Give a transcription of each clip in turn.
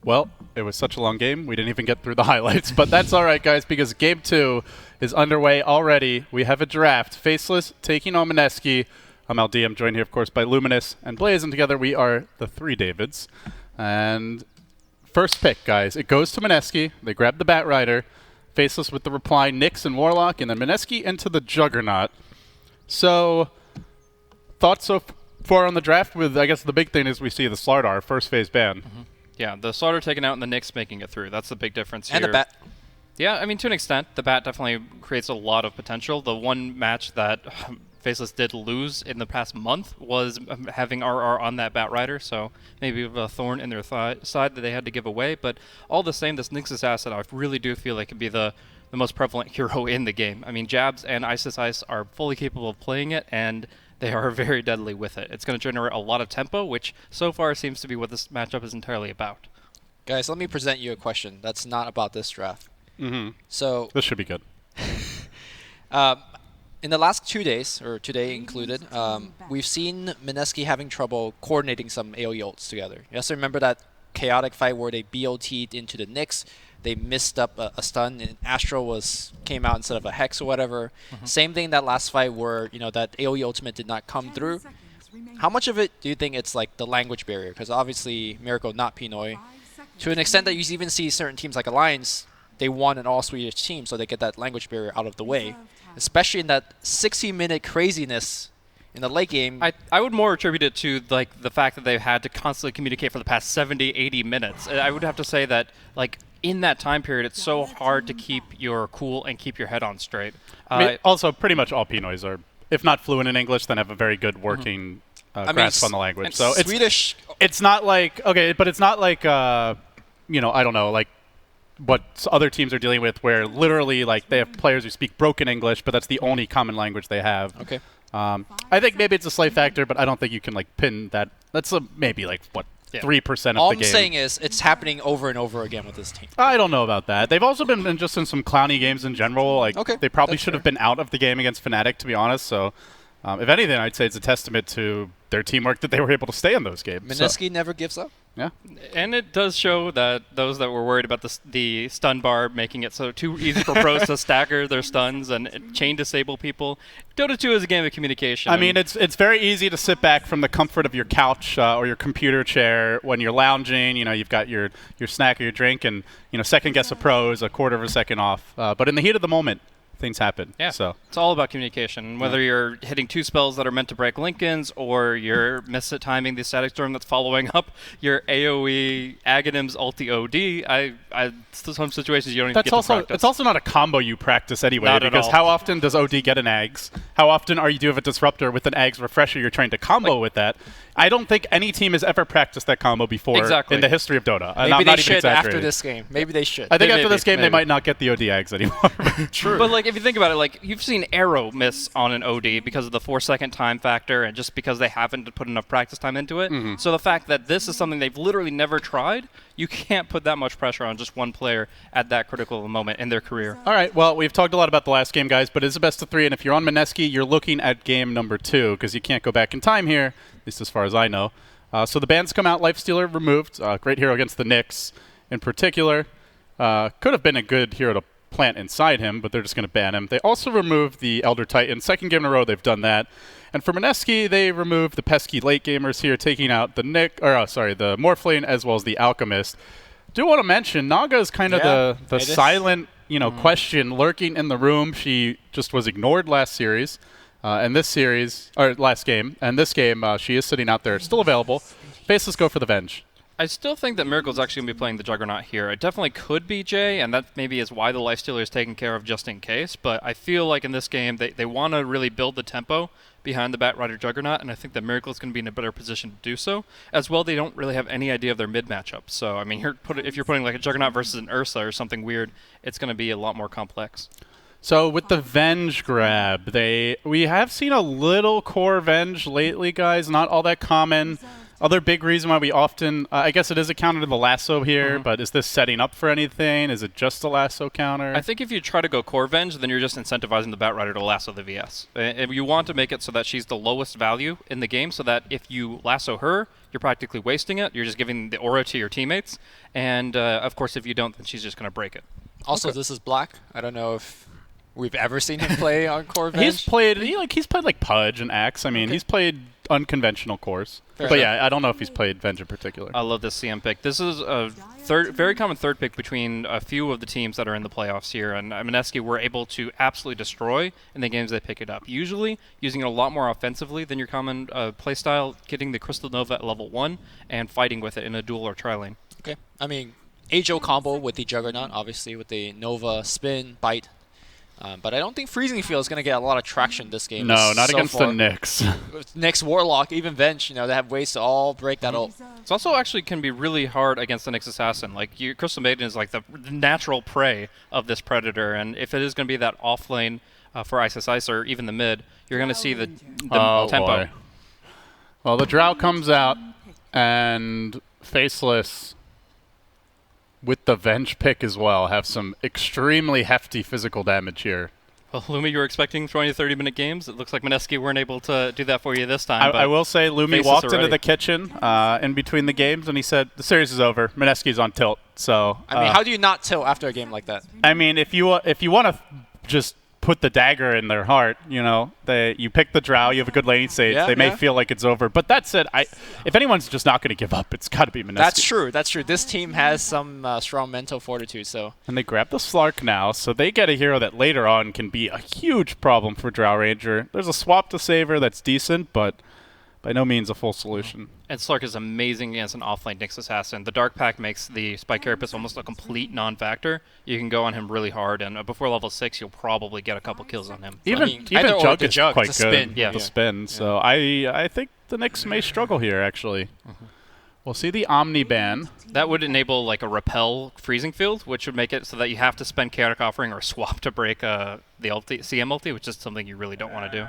Well, it was such a long game, we didn't even get through the highlights. But that's all right, guys, because Game 2 is underway already. We have a draft. Faceless taking on Mineski. I'm LD. I'm joined here, of course, by Luminous and Blaze, and together we are the three Davids. And first pick, guys, it goes to Mineski. They grab the Batrider. Faceless with the reply, Nyx and Warlock, and then Mineski into the Juggernaut. So, thoughts so far on the draft with, I guess the big thing is we see the Slardar, first phase ban. Yeah, the Slardar taken out and the Nyx making it through. That's the big difference here. And the Bat. Yeah, I mean, to an extent, the Bat definitely creates a lot of potential. The one match that Faceless did lose in the past month was having RR on that Batrider, so maybe a thorn in their side that they had to give away. But all the same, this Nyx's asset, I really do feel like could be the most prevalent hero in the game. I mean, Jabs and Ice are fully capable of playing it, and they are very deadly with it. It's going to generate a lot of tempo, which so far seems to be what this matchup is entirely about. Guys, let me present you a question that's not about this draft. So This should be good. in the last 2 days, or today included, we've seen Mineski having trouble coordinating some AoE ults together. You also remember that chaotic fight where they BOT'd into the Nyx. They missed up a stun, and Astral came out instead of a Hex or whatever. Same thing that last fight where that AoE ultimate did not come through. How much of it do you think it's like the language barrier? Because obviously Miracle not Pinoy. To an extent that you even see certain teams like Alliance, they want an all-Swedish team, so they get that language barrier out of the way. Especially in that 60-minute craziness in the late game. I would more attribute it to like the fact that they've had to constantly communicate for the past 70, 80 minutes. I would have to say that like in that time period, it's so hard to keep your cool and keep your head on straight. I mean, also, pretty much all Pinoys are, if not fluent in English, then have a very good working grasp on the language. So it's Swedish. It's not like, okay, but it's not like, I don't know, like what other teams are dealing with where literally like they have players who speak broken English, but that's the only common language they have. Okay. I think maybe it's a slight factor, but I don't think you can like pin that. That's maybe like, what, 3% of the game. All I'm saying is it's happening over and over again with this team. I don't know about that. They've also been just in some clowny games in general. Like they probably should have been out of the game against Fnatic, to be honest. So, if anything, I'd say it's a testament to their teamwork that they were able to stay in those games. Mineski never gives up. Yeah. And it does show that those that were worried about the stun bar making it so too easy for pros to stagger their stuns and chain disable people. Dota 2 is a game of communication. I mean, it's very easy to sit back from the comfort of your couch or your computer chair when you're lounging. You've got your snack or your drink, and second guess a pro is a quarter of a second off. But in the heat of the moment, things happen. Yeah, so it's all about communication. Whether you're hitting two spells that are meant to break Lincolns, or you're timing the Static Storm that's following up your AoE Aghanims ulti OD. Some situations you don't even get to practice. It's also not a combo you practice anyway, Not at because all. how often does OD get an Aghs? How often do you have a Disruptor with an Aghs Refresher you're trying to combo with that? I don't think any team has ever practiced that combo before in the history of Dota. Maybe they should after this game. Maybe they should. I think after this game they might not get the OD Aghs anymore. True. But like if you think about it, like you've seen Arrow miss on an OD because of the 4-second time factor and just because they haven't put enough practice time into it. So the fact that this is something they've literally never tried, you can't put that much pressure on just one player at that critical moment in their career. All right, well, we've talked a lot about the last game, guys, but it's a best of 3, and if you're on Mineski, you're looking at game number 2, because you can't go back in time here, at least as far as I know. So the bans come out, Lifestealer removed, great hero against the Nyx in particular. Could have been a good hero to plant inside him, but they're just going to ban him. They also removed the Elder Titan. Second game in a row they've done that. And for Mineski, they removed the pesky late gamers here, taking out the the Morphling as well as the Alchemist. Do want to mention Naga is kind of the silent question lurking in the room. She just was ignored last series, last game. And this game, she is sitting out there, still available. Faceless go for the Venge. I still think that Miracle's actually going to be playing the Juggernaut here. It definitely could be Jay, and that maybe is why the Lifestealer is taken care of just in case. But I feel like in this game, they want to really build the tempo behind the Batrider Juggernaut, and I think that Miracle is going to be in a better position to do so. As well, they don't really have any idea of their mid matchup. So, I mean, if you're putting like a Juggernaut versus an Ursa or something weird, it's going to be a lot more complex. So with the Venge grab, we have seen a little core Venge lately, guys. Not all that common. Other big reason why we often, I guess it is a counter to the lasso here, but is this setting up for anything? Is it just a lasso counter? I think if you try to go core venge, then you're just incentivizing the Batrider to lasso the VS. And you want to make it so that she's the lowest value in the game, so that if you lasso her, you're practically wasting it. You're just giving the aura to your teammates. And, of course, if you don't, then she's just going to break it. Also, this is Black. I don't know if we've ever seen him play on core venge. He's played like Pudge and Axe. I mean, he's played unconventional cores. Fair But enough. yeah, I don't know if he's played Venge in particular. I love this CM pick. This is a very common third pick between a few of the teams that are in the playoffs here. And Mineski were able to absolutely destroy in the games they pick it up. Usually using it a lot more offensively than your common playstyle, getting the Crystal Nova at level 1 and fighting with it in a duel or tri-lane. Okay. I mean, Ajo combo with the Juggernaut, obviously, with the Nova spin, bite. But I don't think Freezing Field is going to get a lot of traction this game. No, not so against far. the Knicks. Next Warlock, even Venge, they have ways to all break that ult. It's also actually can be really hard against the Nyx Assassin. Like, Crystal Maiden is like the natural prey of this Predator, and if it is going to be that off lane for Ice or even the mid, you're going to see the tempo. Boy. Well, the Drow comes out, and Faceless, with the Venge pick as well, have some extremely hefty physical damage here. Well, Lumi, you were expecting 20 to 30-minute games. It looks like Mineski weren't able to do that for you this time. I will say, Lumi Faceless walked already. into the kitchen in between the games, and he said, the series is over. Mineski's on tilt. So, I mean, how do you not tilt after a game like that? I mean, if you want to just put the dagger in their heart, you pick the Drow, you have a good laning stage, Yeah, they may yeah. feel like it's over. But that said, if anyone's just not going to give up, it's got to be Mineski. That's true. That's true. This team has some strong mental fortitude. So And they grab the Slark now, so they get a hero that later on can be a huge problem for Drow Ranger. There's a swap to save her that's decent, but by no means a full solution. And Slark is amazing against an offlane Nyx Assassin. The Dark Pack makes the Spike Carapace almost a complete non-factor. You can go on him really hard, and before level 6, you'll probably get a couple kills on him. Even either or Jug the is Jug, quite it's a good. spin. Yeah. The spin. So I think the Knicks may struggle here, actually. We'll see the Omni ban. That would enable like a repel freezing field, which would make it so that you have to spend chaotic offering or swap to break the ulti, CM ulti, which is something you really don't want to do.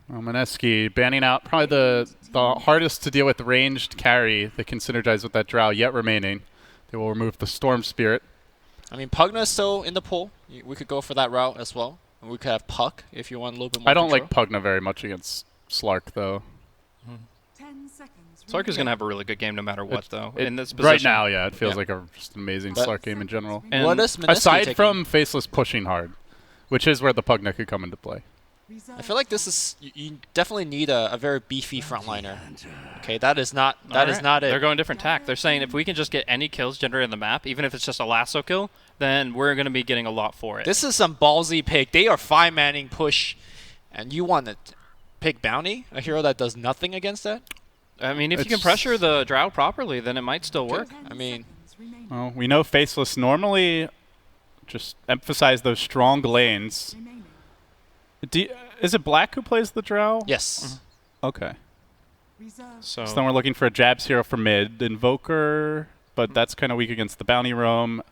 Well, Mineski banning out probably the hardest to deal with ranged carry that can synergize with that Drow yet remaining. They will remove the Storm Spirit. I mean, Pugna is still in the pool. We could go for that route as well. And we could have Puck if you want a little bit more I don't control. like Pugna very much against Slark, though. Slark is going to have a really good game no matter what, though. In this position. Right now, yeah, it feels Yeah. like just an amazing But- Slark game in general. And What does Mineski Aside take from Faceless pushing hard, which is where the Pugna could come into play. I feel like this is you definitely need a very beefy frontliner. Okay, that is not Alright. not it. They're going different tack. They're saying if we can just get any kills generated in the map, even if it's just a lasso kill, then we're going to be getting a lot for it. This is some ballsy pick. They are 5-manning push, and you want to pick Bounty, a hero that does nothing against that? I mean, if you can It's- pressure the Drow properly, then it might still work. I mean, Well, we know Faceless normally just emphasize those strong lanes. Is it Black who plays the Drow? yes. Okay. So, So then we're looking for a Jabs hero for mid. Invoker, but that's kind of weak against the Bounty Roam,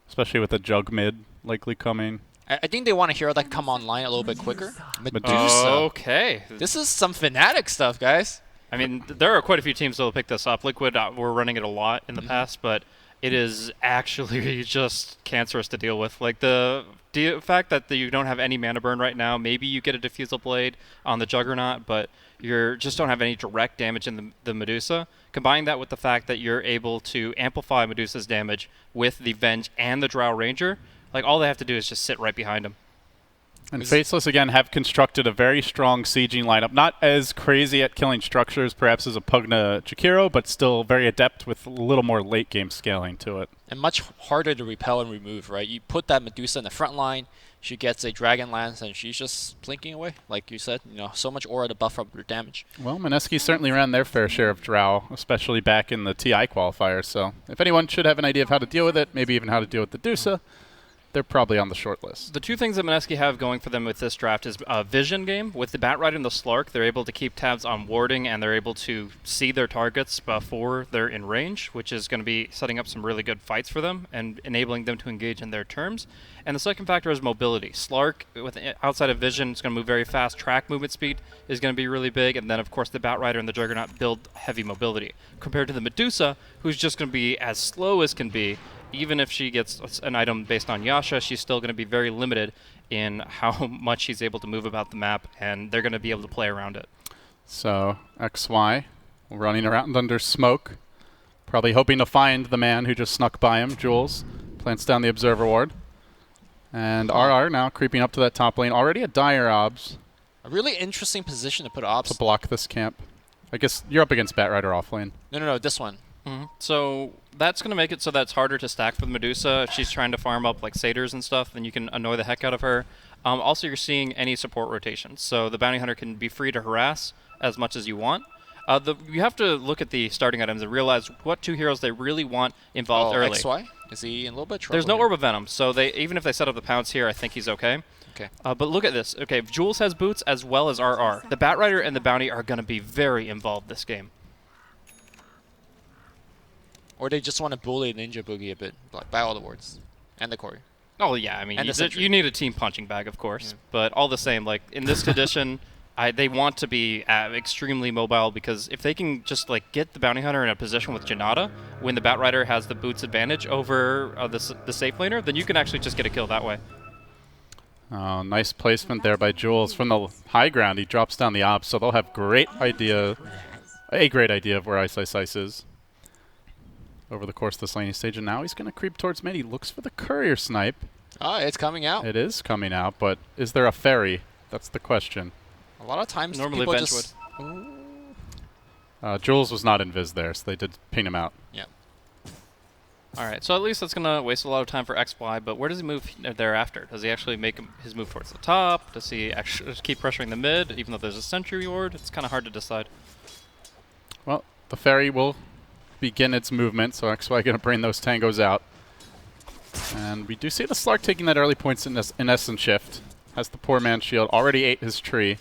especially with the Jug mid likely coming. I think they want a hero that can come online a little bit quicker. Medusa. okay. This is some Fnatic stuff, guys. I mean, there are quite a few teams that will pick this up. Liquid, we're running it a lot in the past, but it is actually just cancerous to deal with. Like the fact that you don't have any mana burn right now, maybe you get a Diffusal Blade on the Juggernaut, but you just don't have any direct damage in the Medusa. Combine that with the fact that you're able to amplify Medusa's damage with the Venge and the Drow Ranger. Like, all they have to do is just sit right behind him. And Faceless, again, have constructed a very strong sieging lineup. Not as crazy at killing structures, perhaps, as a Pugna Chikiro, but still very adept with a little more late-game scaling to it. And much harder to repel and remove, right? You put that Medusa in the front line, she gets a Dragon Lance, and she's just blinking away. Like you said, so much aura to buff up her damage. Well, Mineski certainly ran their fair share of Drow, especially back in the TI qualifiers. So if anyone should have an idea of how to deal with it, maybe even how to deal with the Dusa, they're probably on the short list. The two things that Mineski have going for them with this draft is a vision game. With the Bat Rider and the Slark, they're able to keep tabs on warding, and they're able to see their targets before they're in range, which is going to be setting up some really good fights for them and enabling them to engage in their terms. And the second factor is mobility. Slark, with outside of vision, it's going to move very fast. Track movement speed is going to be really big, and then, of course, the Bat Rider and the Juggernaut build heavy mobility. Compared to the Medusa, who's just going to be as slow as can be. Even if she gets an item based on Yasha, she's still going to be very limited in how much she's able to move about the map, and they're going to be able to play around it. So XY running around under smoke, probably hoping to find the man who just snuck by him. Jules plants down the Observer Ward. And RR now creeping up to that top lane. Already a Dire Obs A really interesting position to put Ops. to block this camp. I guess you're up against Bat Rider off lane. No, this one. So that's going to make it so that's harder to stack for the Medusa. If she's trying to farm up like satyrs and stuff, then you can annoy the heck out of her. Also, you're seeing any support rotations. So the Bounty Hunter can be free to harass as much as you want. You have to look at the starting items and realize what two heroes they really want involved early. XY? Is he in a little bit of trouble? There's no here? Orb of Venom, so even if they set up the pounce here, I think he's okay. Okay. But look at this. Okay, Jules has boots as well as RR. The Bat Rider and the Bounty are going to be very involved this game. Or they just want to bully Ninja Boogie a bit, like, by all the wards. And the core. Oh, yeah, I mean, And the sentry. you need a team punching bag, of course. Yeah. But all the same, like, in this condition, they want to be extremely mobile, because if they can just, like, get the Bounty Hunter in a position with Janata, when the Bat Rider has the boots advantage over the safe laner, then you can actually just get a kill that way. Oh, nice placement there by Jules. From the high ground, he drops down the Obs, so they'll have a great idea of where Ice is over the course of this laning stage. And now he's going to creep towards mid. He looks for the courier snipe. Oh, it's coming out. It is coming out, but is there a ferry? That's the question. A lot of times Normally people bench just... Jules was not invis there, so they did ping him out. Yeah. All right, so at least that's going to waste a lot of time for XY, but where does he move thereafter? Does he actually make his move towards the top? Does he actually just keep pressuring the mid, even though there's a sentry ward? It's kind of hard to decide. Well, the ferry will begin its movement, so XY going to bring those tangos out. And we do see the Slark taking that early points in Essence Shift. Has the poor man's shield. Already ate his tree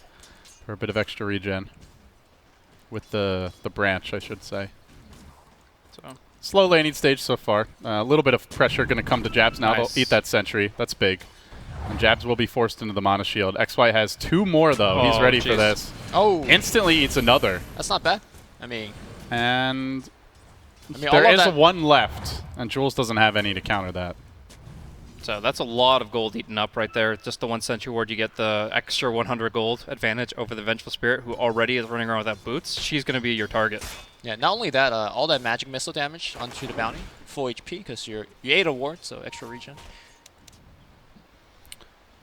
for a bit of extra regen. With the branch, I should say. So Slow laning stage so far. A little bit of pressure going to come to Jabs now. Nice. They'll eat that sentry. That's big. And Jabs will be forced into the mana shield. XY has 2 more, though. He's Oh, ready for jeez. this. Oh, Instantly eats another. that's not bad. I mean, And all there of is that- one left. And Jules doesn't have any to counter that. So that's a lot of gold eaten up right there. Just the one sentry ward, you get the extra 100 gold advantage over the Vengeful Spirit, who already is running around without boots. She's going to be your target. yeah. Not only that, all that magic missile damage onto the bounty, full HP, because you ate a ward, so extra regen.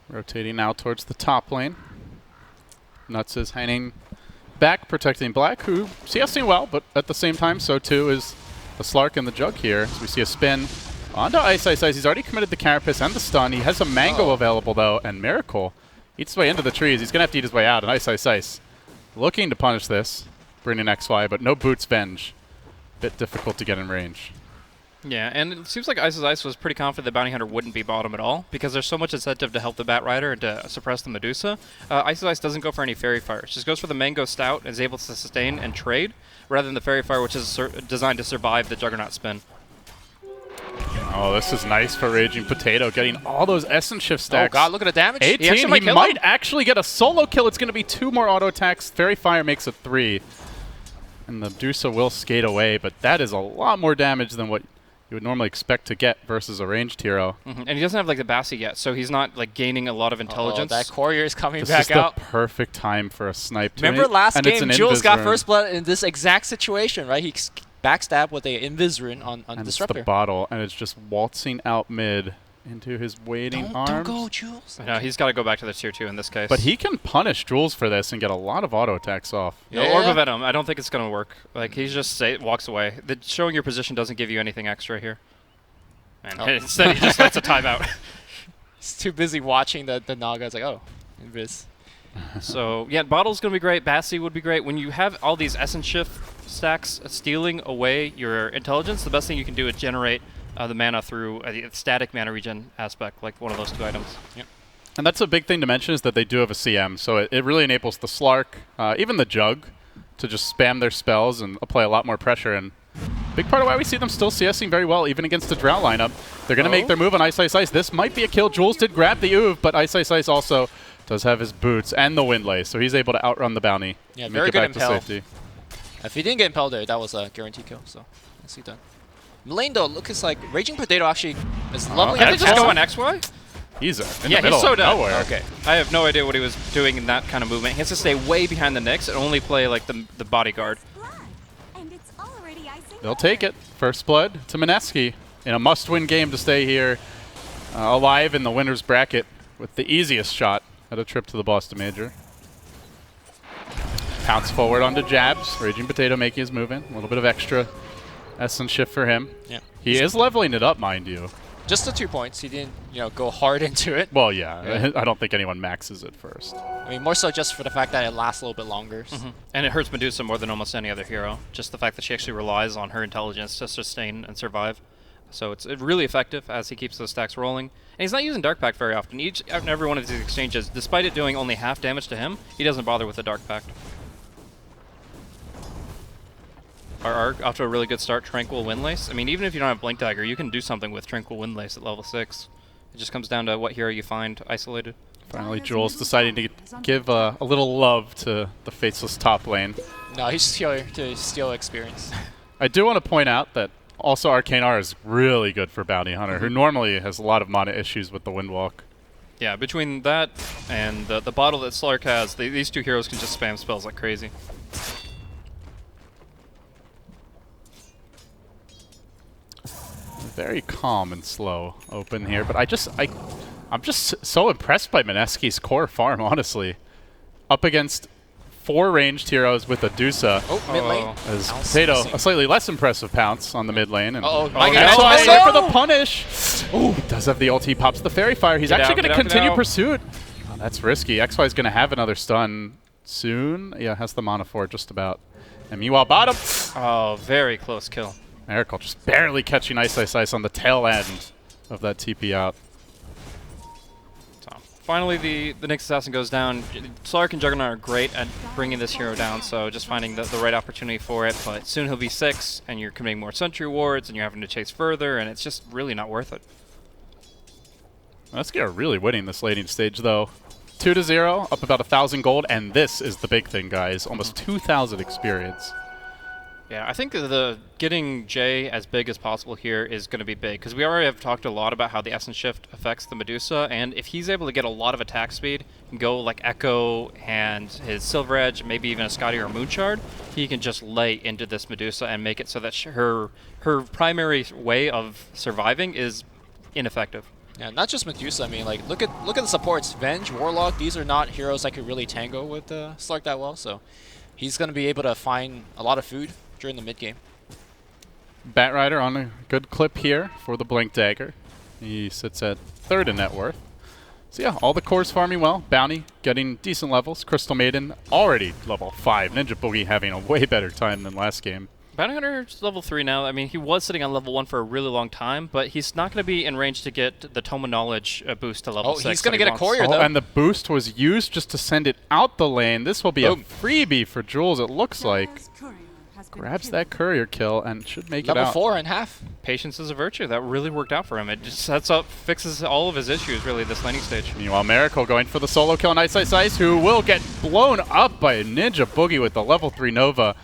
Rotating now towards the top lane. Nuts is hanging back, protecting Black, who CSing well, but at the same time, so too is the Slark and the Jug here. As we see a spin onto Ice. He's already committed the Carapace and the stun. He has a Mango available, though, and Miracle eats his way into the trees. He's going to have to eat his way out, and Ice. Looking to punish this, bringing XY, but no Boots Venge. Bit difficult to get in range. Yeah, and it seems like Ice was pretty confident the Bounty Hunter wouldn't be bottom at all, because there's so much incentive to help the Bat Rider and to suppress the Medusa. Ice doesn't go for any Fairy Fire. Just goes for the Mango Stout and is able to sustain and trade, rather than the Fairy Fire, which is designed to survive the Juggernaut spin. Oh, this is nice for Raging Potato, getting all those Essence Shift stacks. Oh god, look at the damage. 18, He he might actually get a solo kill. It's going to be 2 more auto attacks. Fairy Fire makes it 3. And the Medusa will skate away, but that is a lot more damage than what you would normally expect to get versus a ranged hero. And he doesn't have like the Bassi yet, so he's not like gaining a lot of intelligence. That courier is coming This back is out. the perfect time for a snipe. Remember last and it's game, an Jules Invis got rune. first blood in this exact situation, right? He backstabbed with a Invis rune on And it's Disruptor. the bottle, and it's just waltzing out mid into his waiting arms. Don't go, Jules. No, he's got to go back to the tier 2 in this case. But he can punish Jules for this and get a lot of auto attacks off. No Yeah. Orb of Venom, I don't think it's going to work. Like, he just walks away. Showing your position doesn't give you anything extra here. And instead, he just lets a timeout. He's too busy watching the Naga. It's like, oh, Invis. So, yeah, Bottle's going to be great. Bassi would be great. When you have all these Essence Shift stacks stealing away your intelligence, the best thing you can do is generate the mana through a static mana regen aspect, like one of those 2 items. Yep. And that's a big thing to mention is that they do have a CM, so it really enables the Slark, even the Jug, to just spam their spells and apply a lot more pressure. And big part of why we see them still CSing very well, even against the Drow lineup. They're going to make their move on Ice Ice Ice. This might be a kill. Jules did grab the Oov, but Ice Ice Ice also does have his boots and the Windlay, so he's able to outrun the bounty. Yeah, and very make it good back to impel. safety. If he didn't get impelled there, that was a guaranteed kill. So nicely done. Lane though, looks like Raging Potato actually is leveling Can up I the just go tower. on XY? He's in Yeah, the middle he's so of done. nowhere. Okay. I have no idea what he was doing in that kind of movement. He has to stay way behind the Nyx and only play like the bodyguard. They'll take it. First blood to Mineski in a must-win game to stay here alive in the winner's bracket with the easiest shot at a trip to the Boston Major. Pounce forward onto jabs. Raging Potato making his move in. A little bit of extra essence shift for him. Yeah. He is leveling it up, mind you. Just the 2 points. He didn't, go hard into it. Well, yeah. I don't think anyone maxes it first. I mean, more so just for the fact that it lasts a little bit longer. And it hurts Medusa more than almost any other hero. Just the fact that she actually relies on her intelligence to sustain and survive. So it's really effective as he keeps those stacks rolling. And he's not using Dark Pact very often. Each and every one of these exchanges, despite it doing only half damage to him, he doesn't bother with the Dark Pact. Are off to a really good start, Tranquil Windlace. I mean, even if you don't have Blink Dagger, you can do something with Tranquil Windlace at level 6. It just comes down to what hero you find isolated. Finally, Jules deciding to give a little love to the Faceless top lane. No, he's just here to steal experience. I do want to point out that also Arcane R is really good for Bounty Hunter, who normally has a lot of mana issues with the Windwalk. Yeah, between that and the bottle that Slark has, these 2 heroes can just spam spells like crazy. Very calm and slow open here, but I'm just so impressed by Mineski's core farm, honestly. Up against 4 ranged heroes with a Dusa. Oh, mid lane. As Pounce Potato, missing. a slightly less impressive pounce on the mid lane. And Might get that's it. why Oh, there no! for the punish. Ooh, does have the ult. He pops the Fairy Fire. He's Get actually out, going to get out, get continue out. pursuit. Oh, that's risky. XY is going to have another stun soon. Yeah, has the mana for it just about. And meanwhile, bottom. Oh, very close kill. Miracle just barely catching Ice Ice Ice on the tail end of that TP out. So finally, the Nyx Assassin goes down. Slark and Juggernaut are great at bringing this hero down, so just finding the right opportunity for it. But soon he'll be 6, and you're committing more Sentry Wards, and you're having to chase further, and it's just really not worth it. Let's get really winning this laning stage, though. 2-0, up about 1,000 gold, and this is the big thing, guys. Almost 2,000 experience. Yeah, I think the getting Jay as big as possible here is going to be big, because we already have talked a lot about how the Essence Shift affects the Medusa, and if he's able to get a lot of attack speed and go like Echo and his Silver Edge, maybe even a Scotty or a Moonshard, he can just lay into this Medusa and make it so that her primary way of surviving is ineffective. Yeah, not just Medusa. I mean, like look at the supports. Venge, Warlock. These are not heroes that could really tango with Slark that well. So he's going to be able to find a lot of food during the mid game. Batrider on a good clip here for the Blink Dagger. He sits at 3rd in net worth. So yeah, all the cores farming well. Bounty getting decent levels. Crystal Maiden already level 5. Ninja Boogie having a way better time than last game. Bounty Hunter's level 3 now. I mean, he was sitting on level 1 for a really long time, but he's not going to be in range to get the Tome of Knowledge boost to level 6. He's going to get a wants. courier, Oh, though. and the boost was used just to send it out the lane. This will be a freebie for Jules, it looks like. Grabs that courier kill and should make it Level out. 4 and half. Patience is a virtue. That really worked out for him. It just sets up, fixes all of his issues, really, this laning stage. Meanwhile, Miracle going for the solo kill on Ice Ice Ice, who will get blown up by a Ninja Boogie with the level 3 Nova.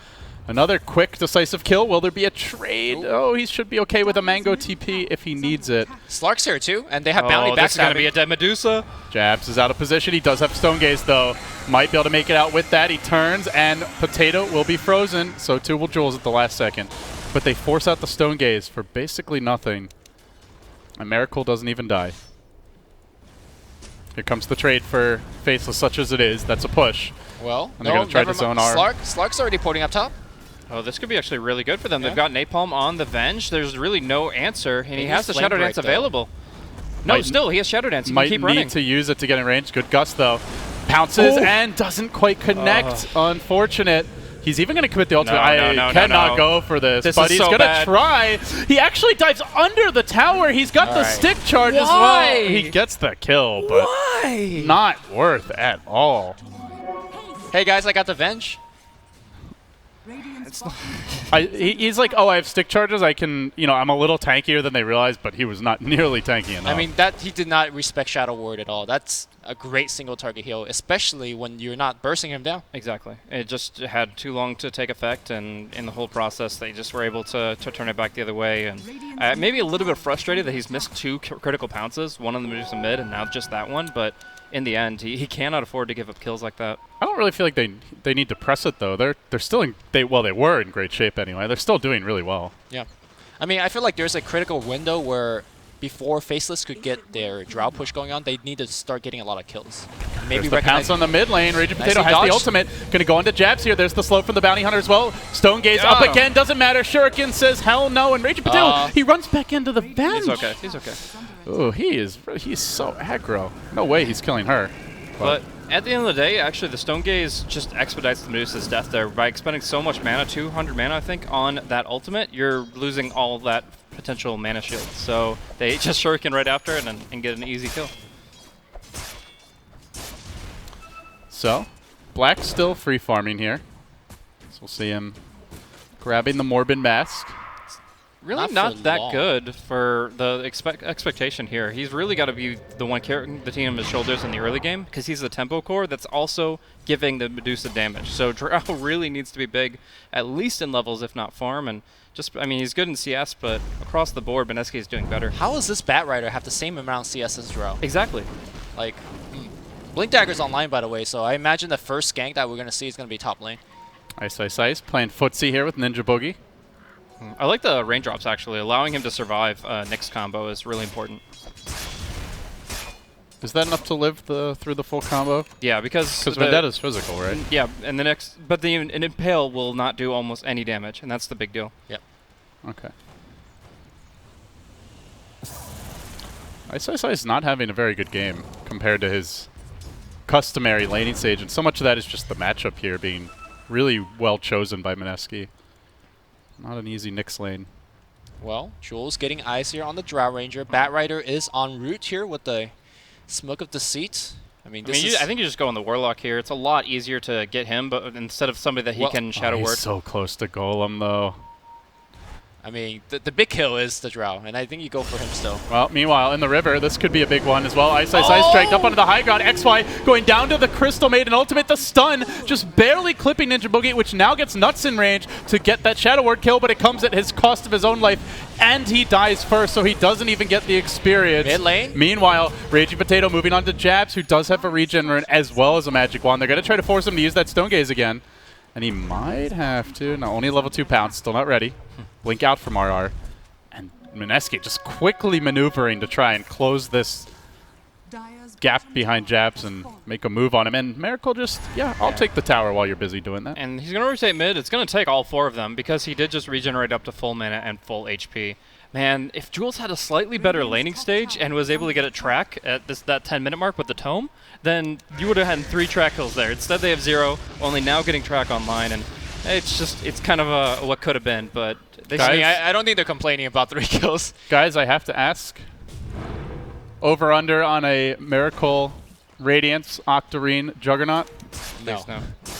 Another quick, decisive kill. Will there be a trade? Oh, he should be okay with a Mango TP if he needs it. Slark's here, too, and they have Bounty this is going to backstabbing. be a dead Medusa. Jabs is out of position. He does have Stone Gaze, though. Might be able to make it out with that. He turns, and Potato will be frozen. So too will Jules at the last second. But they force out the Stone Gaze for basically nothing. And Miracle doesn't even die. Here comes the trade for Faceless, such as it is. That's a push. Well, And they're gonna try to zone R. Slark's already porting up top. Oh, this could be actually really good for them. Yeah. They've got Napalm on the Venge. There's really no answer, and he He has the needs Shadow Flame Dance Break, though. available. No, Might- still, he has Shadow Dance. He can Might keep need running. to use it to get in range. Good gust, though. Pounces Oh. and doesn't quite connect. Unfortunate. He's even going to commit the ultimate. No, I cannot no. go for this, This but is he's so going to bad. try. He actually dives under the tower. He's got the right. stick charge as well. He gets the kill, but not worth at all. Hey guys, I got the Venge. He's like, oh, I have stick charges. I can, I'm a little tankier than they realized, but he was not nearly tanky enough. I mean, he did not respect Shadow Ward at all. That's a great single target heal, especially when you're not bursting him down. Exactly. It just had too long to take effect, and in the whole process, they just were able to turn it back the other way. And maybe a little bit frustrated that he's missed 2 critical pounces, one on the Medusa mid, and now just that one. But in the end, he cannot afford to give up kills like that. I don't really feel like they need to press it though. They're still they were in great shape anyway. They're still doing really well. Yeah. I mean, I feel like there's a critical window where before Faceless could get their Drow push going on, they need to start getting a lot of kills. Maybe There's the pounce on the mid lane. Raging Potato has dodge. the ultimate. Gonna go into jabs here. There's the slow from the Bounty Hunter as well. Stone Gaze up again. Doesn't matter. Shuriken says hell no. And Raging Potato, he runs back into the bench. He's okay. He's okay. Oh, he's so aggro. No way he's killing her. But at the end of the day, actually, the Stone Gaze just expedites the Medusa's death there. By expending so much mana, 200 mana, I think, on that ultimate, you're losing all of that potential mana shield. So they just shuriken right after it and get an easy kill. So, Black's still free farming here. So we'll see him grabbing the Morbid Mask. Really Not for not that long. good for the expectation here. He's really got to be the one carrying the team on his shoulders in the early game because he's the tempo core that's also giving the Medusa damage. So Drow really needs to be big, at least in levels, if not farm. And just, I mean, he's good in CS, but across the board, Mineski is doing better. How does this Bat Rider have the same amount of CS as Drow? Exactly. Like, Blink Dagger's online, by the way, so I imagine the first gank that we're going to see is going to be top lane. Ice playing footsie here with Ninja Boogie. I like the raindrops, actually. Allowing him to survive Nick's combo is really important. Is that enough to live through the full combo? Yeah, because Vendetta's physical, right? Yeah, and the next, but an impale will not do almost any damage, and that's the big deal. Yep. Okay. Ice is not having a very good game compared to his customary laning stage, and so much of that is just the matchup here being really well chosen by Mineski. Not an easy Nyx lane. Well, Jules getting eyes here on the Drow Ranger. Bat Rider is en route here with the Smoke of Deceit. I think you just go on the Warlock here. It's a lot easier to get him, but instead of somebody that he can Shadow Word. He's so close to Golem, though. I mean, the big kill is the Drow, and I think you go for him still. Well, meanwhile, in the river, this could be a big one as well. Ice dragged up onto the high ground. XY going down to the Crystal Maiden ultimate. The stun just barely clipping Ninja Boogie, which now gets Nuts in range to get that Shadow Word kill, but it comes at his cost of his own life, and he dies first, so he doesn't even get the experience. Mid lane. Meanwhile, Raging Potato moving on to Jabs, who does have a regen rune as well as a magic wand. They're going to try to force him to use that Stone Gaze again, and he might have to. No, only level 2 pounce, still not ready. Blink out from RR. And Mineski just quickly maneuvering to try and close this gap behind Jabs and make a move on him. And Miracle just, I'll take the tower while you're busy doing that. And he's going to rotate mid. It's going to take all 4 of them because he did just regenerate up to full mana and full HP. Man, if Jules had a slightly better laning stage and was able to get a track at that 10-minute mark with the Tome, then you would have had 3 track kills there. Instead, they have 0, only now getting track online. And it's kind of a what could have been, but I don't think they're complaining about 3 kills. Guys, I have to ask. Over under on a Miracle Radiance Octarine Juggernaut? No.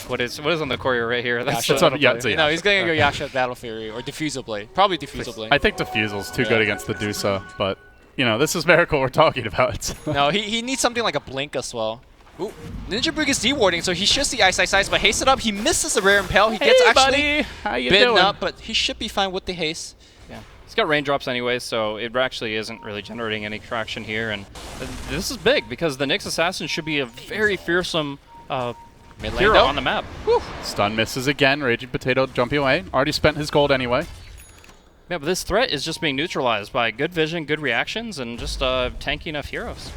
What is on the courier right here? That's It's on Yahtzee. No, he's going to go Yasha Battle Fury or Diffusal Blade. Probably Diffusal Blade. I think Diffusal's too good against the Dusa, but this is Miracle we're talking about. No, he needs something like a Blink as well. Ooh, Ninja Brig is dewarding, so he should see Ice, but haste it up. He misses the rare impale. He gets actually How you bitten doing? up, but he should be fine with the haste. Yeah, he's got raindrops anyway, so it actually isn't really generating any traction here. And this is big because the Nyx Assassin should be a very fearsome hero on the map. Whew. Stun misses again. Raging Potato jumping away. Already spent his gold anyway. Yeah, but this threat is just being neutralized by good vision, good reactions, and just tanky enough heroes.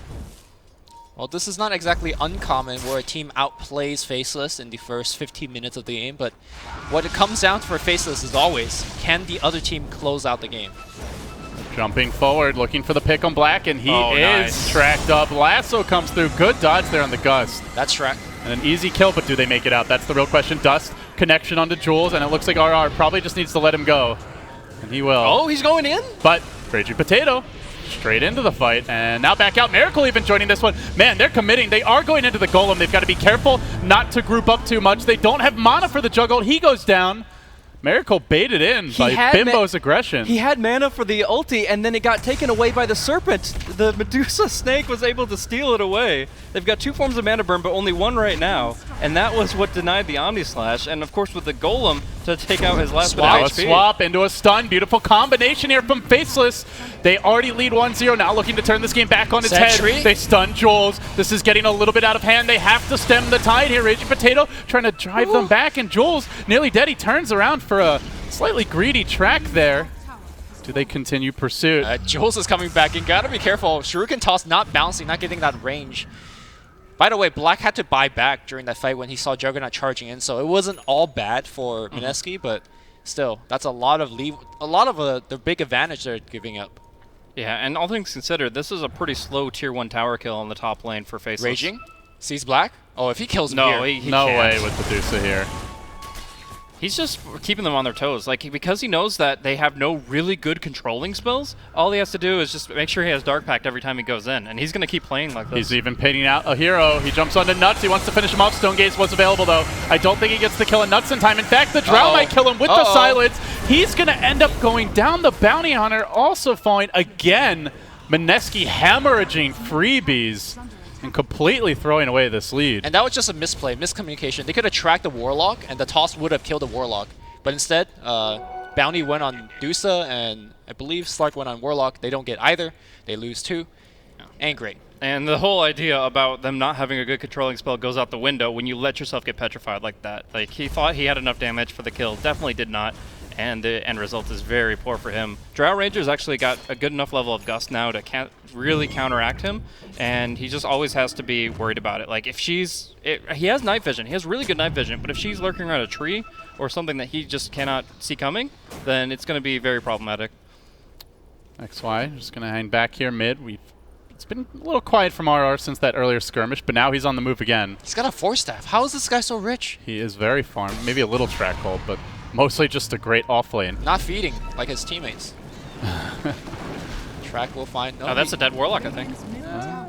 Well, this is not exactly uncommon where a team outplays Faceless in the first 15 minutes of the game, but what it comes down to for Faceless is always, can the other team close out the game? Jumping forward, looking for the pick on Black, and he is nice. tracked up. Lasso comes through. Good dodge there on the Gust. That's Shrek. And an easy kill, but do they make it out? That's the real question. Dust connection onto Jules, and it looks like RR probably just needs to let him go. And he will. Oh, he's going in? But Raging Potato straight into the fight, and now back out. Miracle even joining this one. Man, they're committing. They are going into the Golem. They've got to be careful not to group up too much. They don't have mana for the Juggle. He goes down. Miracle baited in by Bimbo's aggression. He had mana for the ulti, and then it got taken away by the Serpent. The Medusa Snake was able to steal it away. They've got 2 forms of mana burn, but only 1 right now. And that was what denied the Omni Slash. And of course with the Golem to take out his last bit of HP. Swap into a stun. Beautiful combination here from Faceless. They already lead 1-0, now looking to turn this game back on its head. They stun Jules. This is getting a little bit out of hand. They have to stem the tide here. Raging Potato trying to drive them back, and Jules nearly dead. He turns around for a slightly greedy track there. Do they continue pursuit? Jules is coming back. You gotta be careful. Shuriken Toss not bouncing, not getting that range. By the way, Black had to buy back during that fight when he saw Juggernaut charging in, so it wasn't all bad for Mineski, but still, that's a lot of the big advantage they're giving up. Yeah, and all things considered, this is a pretty slow tier 1 tower kill on the top lane for Faceless. Raging? Sees Black? Oh, if he kills him no, here. He no can't. way with Medusa here. He's just keeping them on their toes. Like, because he knows that they have no really good controlling spells, all he has to do is just make sure he has Dark Pact every time he goes in, and he's going to keep playing like this. He's even painting out a hero. He jumps onto Nuts. He wants to finish him off. Stone Gaze was available, though. I don't think he gets to kill a Nuts in time. In fact, the Drow might kill him with the silence. He's going to end up going down. The Bounty Hunter also falling again. Mineski hemorrhaging freebies and completely throwing away this lead. And that was just a misplay, miscommunication. They could have tracked the Warlock, and the toss would have killed the Warlock. But instead, Bounty went on Dusa, and I believe Slark went on Warlock. They don't get either. They lose 2. And great. And the whole idea about them not having a good controlling spell goes out the window when you let yourself get petrified like that. Like, he thought he had enough damage for the kill. Definitely did not. And the end result is very poor for him. Drow Ranger's actually got a good enough level of Gust now to really counteract him, and he just always has to be worried about it. Like, if he has night vision, he has really good night vision, but if she's lurking around a tree or something that he just cannot see coming, then it's going to be very problematic. XY just going to hang back here mid. It's been a little quiet from RR since that earlier skirmish, but now he's on the move again. He's got a 4-staff. How is this guy so rich? He is very farmed. Maybe a little track hold, but mostly just a great off lane. Not feeding like his teammates. Track will find. No, that's a dead Warlock, I think.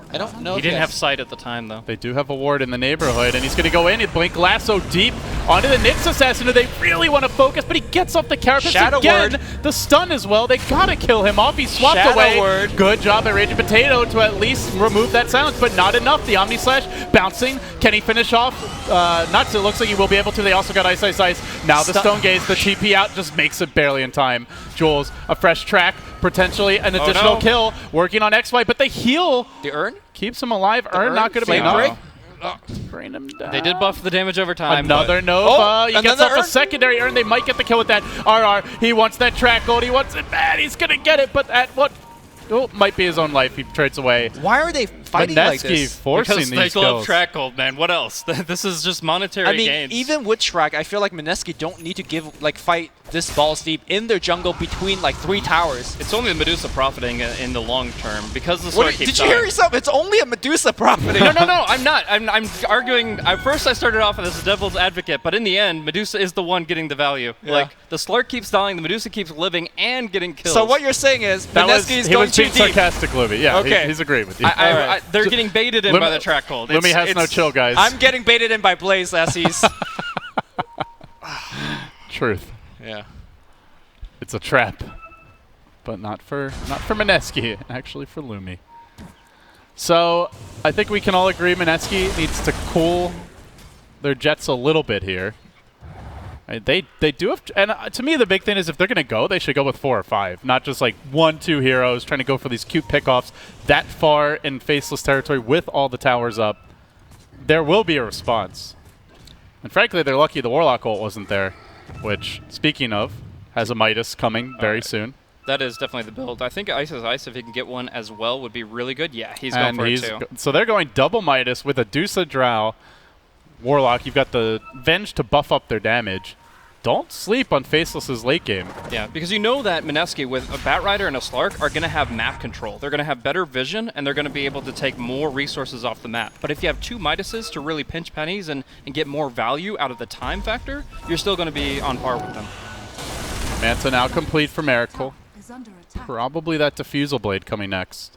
I don't know. He didn't have sight at the time, though. They do have a ward in the neighborhood, and he's going to go in. He blink lasso deep onto the Nyx assassin, who they really want to focus, but he gets off the carapace Shadow again. word. The stun as well. They got to kill him off. He swapped Shadow away. word. Good job by Raging Potato to at least remove that silence, but not enough. The Omni Slash bouncing. Can he finish off? Nuts, it looks like he will be able to. They also got Ice, Ice, Ice. Now the Stone Gaze, the TP out just makes it barely in time. Jules, a fresh track, potentially an additional kill, working on XY, but the heal the Urn keeps him alive. Urn not going to be enough. Bring him down. They did buff the damage over time. Another Nova. He gets off a secondary Urn. They might get the kill with that. RR, he wants that track gold. He wants it bad. He's going to get it, but at what? Oh, might be his own life. He trades away. Why are they fighting like this? Forcing because these they love kills. track gold, man. What else? This is just monetary gains. Even with track, I feel like Mineski don't need to fight this balls deep in their jungle between 3 towers. It's only the Medusa profiting in the long term because the sword keeps Did you hear yourself? It's only a Medusa profiting. No, I'm not. I'm arguing. First, I started off as a devil's advocate, but in the end, Medusa is the one getting the value. Yeah. Like, the Slark keeps dying, the Medusa keeps living and getting killed. So what you're saying is Mineski is going too deep. He was being sarcastic, Lumie. Yeah, okay. He's agreeing with you. They're getting baited in by the track hold. Lumie has no chill, guys. I'm getting baited in by Blaze, Lassies. Truth. Yeah. It's a trap, but not for Mineski, actually for Lumie. So I think we can all agree Mineski needs to cool their jets a little bit here. They do have, and to me the big thing is if they're going to go, they should go with 4 or 5, not just 1, 2 heroes trying to go for these cute pickoffs that far in Faceless territory with all the towers up. There will be a response. And frankly, they're lucky the Warlock ult wasn't there, which, speaking of, has a Midas coming very soon. That is definitely the build. I think Ice is Ice, if he can get one as well, would be really good. Yeah, he's going for it too. So they're going double Midas with a Dusa Drow Warlock. You've got the Venge to buff up their damage. don't sleep on Faceless's late game. Yeah, because you know that Mineski with a Batrider and a Slark are going to have map control. They're going to have better vision, and they're going to be able to take more resources off the map. But if you have two Midases to really pinch pennies and get more value out of the time factor, you're still going to be on par with them. Manta now complete for Miracle. Probably that Diffusal Blade coming next.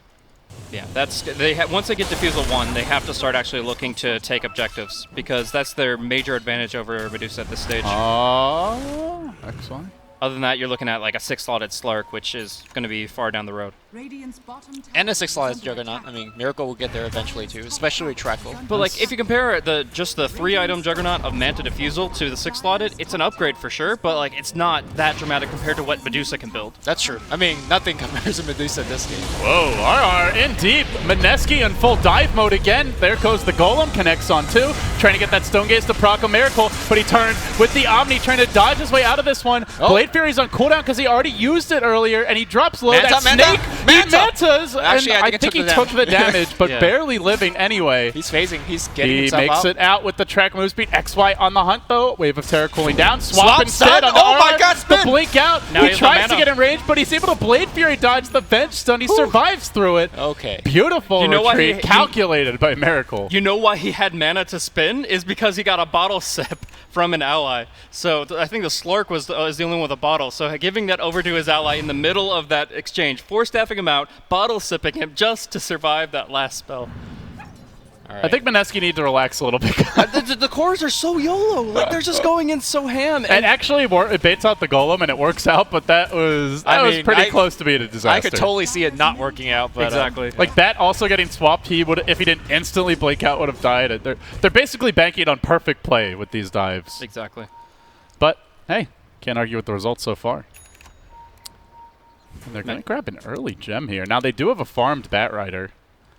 Yeah, that's once they get Diffusal 1, they have to start actually looking to take objectives, because that's their major advantage over Medusa at this stage. Oh, excellent. Other than that, you're looking at like a 6-slotted Slark, which is going to be far down the road. And a 6-slotted Juggernaut. I mean, Miracle will get there eventually too, especially with Trackle. But like, if you compare just the 3-item Juggernaut of Manta Diffusal to the 6-slotted, it's an upgrade for sure, but like, it's not that dramatic compared to what Medusa can build. That's true. I mean, nothing compares to Medusa this game. Whoa, RR in deep. Mineski in full dive mode again. There goes the Golem, connects on two. Trying to get that Stone Gaze to proc a Miracle, but he turned with the Omni, trying to dodge his way out of this one. Blade Fury's on cooldown because he already used it earlier, and he drops low. That Snake, he mantas, Actually, and I think he took the damage, but Yeah. barely living anyway. He's phasing. He's getting He himself makes out. it out with the track move speed. XY on the hunt, though. Wave of Terror cooling down. Swap Swap instead stun. on the Oh my RR. God, spin. The blink out. Now He he has tries the to mana. get in range, but he's able to Blade Fury dodge the bench stun. He survives through it. Okay. Beautiful You know why retreat, he- calculated by Miracle. You know why he had mana to spin? Is because he got a bottle sip from an ally. So I think the Slark is the only one with a bottle. So giving that over to his ally in the middle of that exchange, force-staffing him out, bottle sipping him just to survive that last spell. All right. I think Mineski needs to relax a little bit. The cores are so YOLO. Like, they're just going in so ham. And actually, it baits out the Golem and it works out, but that was pretty close to being a disaster. I could totally see it not working out, but exactly. Like that also getting swapped, he would, if he didn't instantly blink out, would have died. They're basically banking on perfect play with these dives. Exactly. But hey, can't argue with the results so far. And they're going to grab an early gem here. Now they do have a farmed Batrider.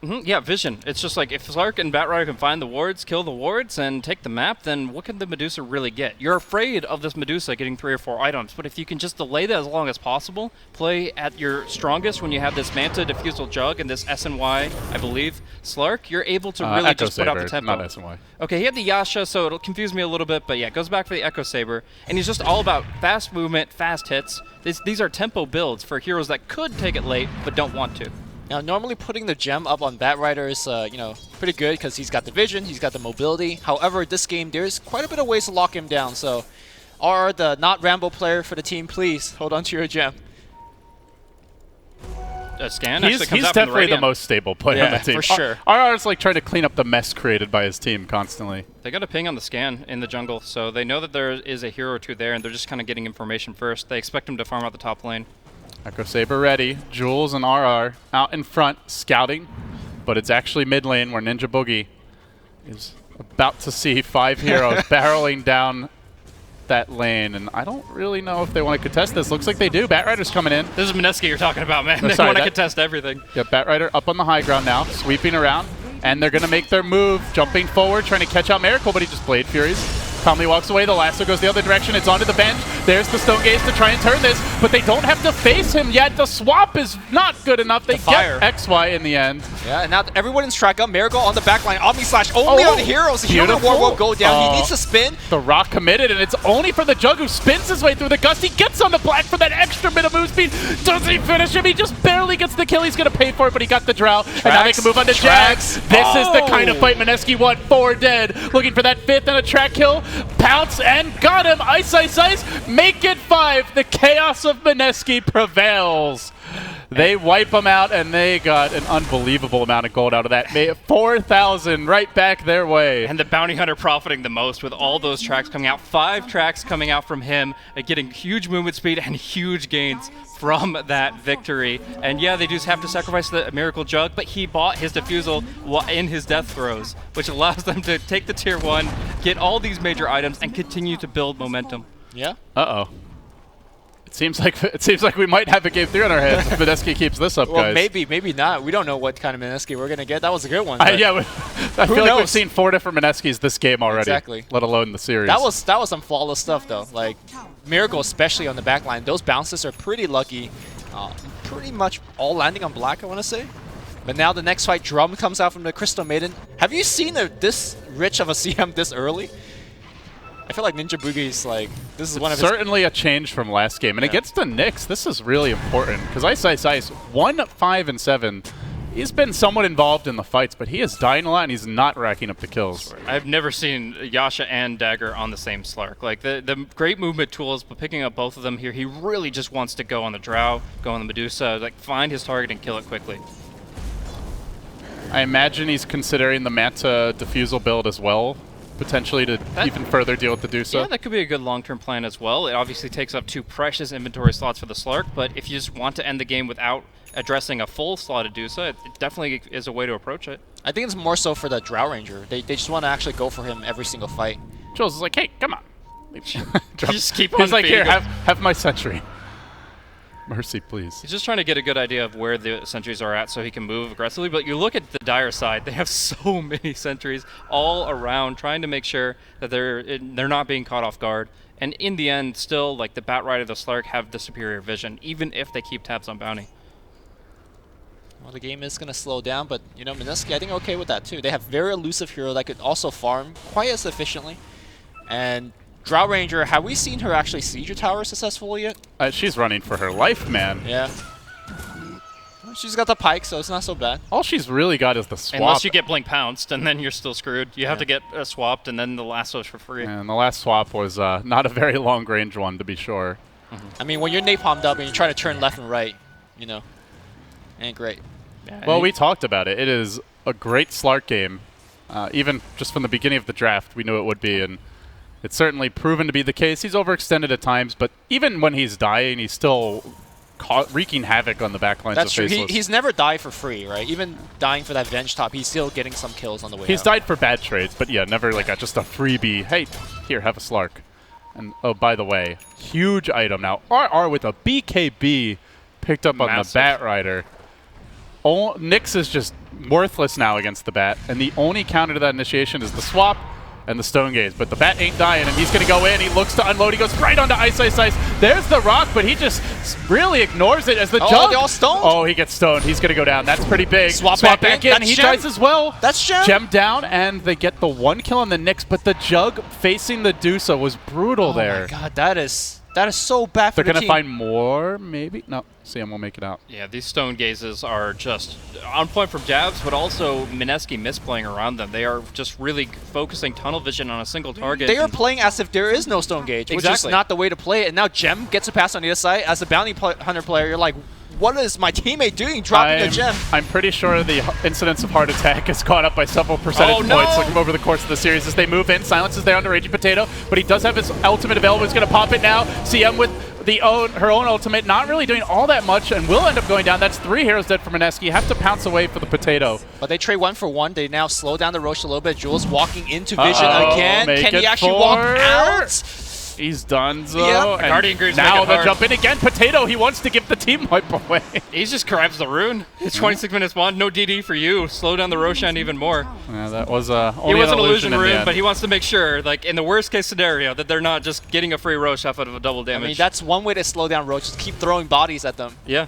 Yeah, vision. It's just like, if Slark and Batrider can find the wards, kill the wards, and take the map, then what can the Medusa really get? You're afraid of this Medusa getting 3 or 4 items, but if you can just delay that as long as possible, play at your strongest when you have this Manta Diffusal Jug and this SNY, I believe, Slark, you're able to really Echo just put out the Saber, tempo. not SNY. Okay, he had the Yasha, so it'll confuse me a little bit, but yeah, goes back for the Echo Saber, and he's just all about fast movement, fast hits. These are tempo builds for heroes that could take it late, but don't want to. Now, normally putting the gem up on Batrider is, pretty good because he's got the vision, he's got the mobility. However, this game, there's quite a bit of ways to lock him down. So, RR, the not Rambo player for the team, please hold on to your gem. Scan He's actually comes out from definitely the Radiant. most stable player on the Yeah, team. for sure. RR's like trying to clean up the mess created by his team constantly. They got a ping on the scan in the jungle, so they know that there is a hero or two there, and they're just kind of getting information first. They expect him to farm out the top lane. Echo Saber ready. Jules and RR out in front, scouting. But it's actually mid lane where Ninja Boogie is about to see 5 heroes barreling down that lane. And I don't really know if they want to contest this. Looks like they do. Batrider's coming in. This is Mineski you're talking about, man. Oh, They sorry, want to that- contest everything. Yeah, Batrider up on the high ground now, sweeping around. And they're going to make their move, jumping forward, trying to catch out Miracle, but he just Blade Furies. Calmly walks away. The lasso goes the other direction. It's onto the bench. There's the Stone Gaze to try and turn this, but they don't have to face him yet. The swap is not good enough. They fire. get XY in the end. Yeah, and now everyone in strike up. Miracle on the back line. Omni Slash only on the heroes. The hero beautiful. reward won't go down. Oh. He needs to spin. The Rock committed, and it's only for the Jug who spins his way through the Gust. He gets on the Black for that extra bit of move speed. Does he finish him? He just barely gets the kill. He's going to pay for it, but he got the Drow. And now they can move on to Tracks. Jax. This is the kind of fight Mineski won. 4 dead. Looking for that 5th and a track kill. Pounce and got him. Ice, ice, ice. Make it 5. The chaos of Mineski prevails. They wipe them out, and they got an unbelievable amount of gold out of that. 4,000 right back their way. And the Bounty Hunter profiting the most with all those tracks coming out. 5 tracks coming out from him, getting huge movement speed and huge gains from that victory. And yeah, they just have to sacrifice the Miracle Jug, but he bought his Diffusal in his death throes, which allows them to take the tier 1, get all these major items, and continue to build momentum. Yeah. Uh-oh. It seems like we might have a game 3 on our hands if Mineski keeps this up, Well, guys. maybe not. We don't know what kind of Mineski we're going to get. That was a good one. Yeah, I feel like we've knows? seen 4 different Mineskis this game already. Exactly. Let alone the series. That was some flawless stuff, though. Like, Miracle, especially on the back line, those bounces are pretty lucky. Pretty much all landing on Black, I want to say. But now the next fight, Drum comes out from the Crystal Maiden. Have you seen this rich of a CM this early? I feel like Ninja Boogie's like, this is one of Certainly a change from last game. And against the Knicks, this is really important. Because Ice, 1, 5, and 7, he's been somewhat involved in the fights, but he is dying a lot and he's not racking up the kills. I've never seen Yasha and Dagger on the same Slark. Like, the great movement tools, but picking up both of them here, he really just wants to go on the Drow, go on the Medusa, like, find his target and kill it quickly. I imagine he's considering the Manta Diffusal build as well, potentially to even further deal with the Medusa. Yeah, that could be a good long-term plan as well. It obviously takes up 2 precious inventory slots for the Slark, but if you just want to end the game without addressing a full slot of Medusa, it definitely is a way to approach it. I think it's more so for the Drow Ranger. They just want to actually go for him every single fight. Jules is like, hey, come on. Just keep on He's like, here, feeding have my sentry. Mercy, please. He's just trying to get a good idea of where the sentries are at so he can move aggressively. But you look at the Dire side, they have so many sentries all around trying to make sure that they're not being caught off guard. And in the end, still, like, the Bat Rider, the Slark have the superior vision, even if they keep tabs on Bounty. Well, the game is going to slow down, but, you know, Mineski, I think okay with that, too. They have very elusive hero that could also farm quite as efficiently. And Drow Ranger, have we seen her actually siege a tower successfully yet? She's running for her life, man. Yeah. She's got the pike, so it's not so bad. All she's really got is the swap. Unless you get blink pounced, and then you're still screwed. You have to get swapped, and then the lasso's for free. And the last swap was not a very long range one, to be sure. I mean, when you're napalmed up and you're trying to turn left and right, you know, ain't great. Yeah, Well, we talked about it. It is a great Slark game. Even just from the beginning of the draft, we knew it would be, and it's certainly proven to be the case. He's overextended at times, but even when he's dying, he's still wreaking havoc on the backlines That's of true. Faceless. He's never died for free, right? Even dying for that Venge top, he's still getting some kills on the way He's out. died for bad trades, but yeah, never like just a freebie. Hey, here, have a Slark. And oh, by the way, huge item now. RR with a BKB picked up on the Bat Rider. Nyx is just worthless now against the Bat, and the only counter to that initiation is the swap and the Stone Gaze. But the Bat ain't dying, and he's going to go in. He looks to unload. He goes right onto Ice. There's the rock, but he just really ignores it as the jump. They all stoned? Oh, he gets stoned. He's going to go down. That's pretty big. Swap back in. That's He Gem. tries as well. That's Gem. Gem down, and they get the 1 kill on the Nyx, but the Jug facing the Medusa was brutal there. Oh my god, that is so bad for They're the going to team. find more, maybe? No, CM will make it out. Yeah, these Stone Gazes are just on point from jabs, but also Mineski misplaying around them. They are just really focusing tunnel vision on a single target. They are playing as if there is no Stone Gauge, which is Exactly. not the way to play it. And now Gem gets a pass on the other side. As a Bounty Hunter player, you're like, what is my teammate doing dropping a Gem? I'm pretty sure the incidence of heart attack has gone up by several percentage points looking over the course of the series as they move in. Silence is there on the Raging Potato, but he does have his ultimate available. He's going to pop it now. CM with her own ultimate, not really doing all that much, and will end up going down. That's 3 heroes dead for Mineski. Have to pounce away for the Potato. But they trade 1 for 1. They now slow down the Roche a little bit. Jules walking into vision again. Can he actually walk out? He's done, so. Yep. And Guardian Greaves now make it they'll hard. jump in again. Potato, he wants to give the team wipe away. He just grabs the rune. It's 26 minutes one. No DD for you. Slow down the Roshan even more. Yeah, that was only It was an illusion in the rune, end. but he wants to make sure, like in the worst case scenario, that they're not just getting a free Rosh off of a double damage. I mean, that's one way to slow down Roche, just keep throwing bodies at them. yeah.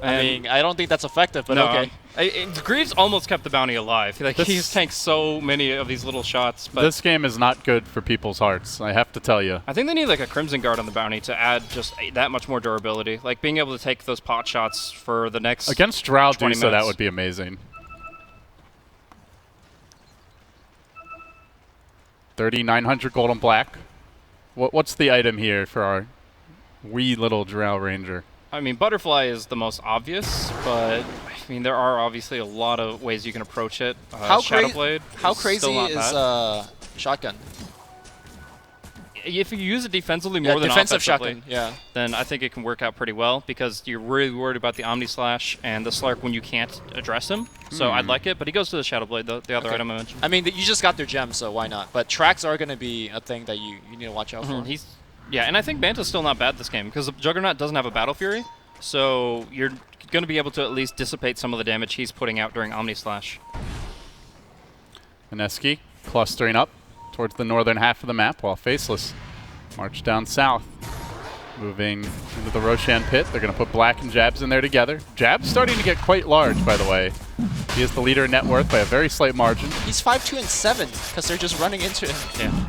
I mean, I don't think that's effective, but No, okay. Greaves almost kept the bounty alive. Like, he's tanked so many of these little shots. But This game is not good for people's hearts, I have to tell you. I think they need like a Crimson Guard on the bounty to add just that much more durability. Like being able to take those pot shots for the next Against Drow 20 Dusa, that minutes. would be amazing. 3,900 gold and black. What's the item here for our wee little Drow Ranger? I mean, Butterfly is the most obvious, but I mean, there are obviously a lot of ways you can approach it. Shadowblade. How is crazy still not is bad. Shotgun? If you use it defensively Yeah, more than defensive offensively, Shotgun, yeah. then I think it can work out pretty well because you're really worried about the Omni Slash and the Slark when you can't address him. So I'd like it, but he goes to the Shadowblade, the other item I mentioned. I mean, you just got their gem, so why not? But tracks are going to be a thing that you need to watch out for. Yeah, and I think Banta's still not bad this game because Juggernaut doesn't have a Battle Fury, so you're going to be able to at least dissipate some of the damage he's putting out during Omni Slash. Mineski clustering up towards the northern half of the map while Faceless march down south. Moving into the Roshan pit. They're going to put Black and Jabs in there together. Jabs starting to get quite large, by the way. He is the leader in net worth by a very slight margin. He's 5'2" and 7 because they're just running into him. Yeah.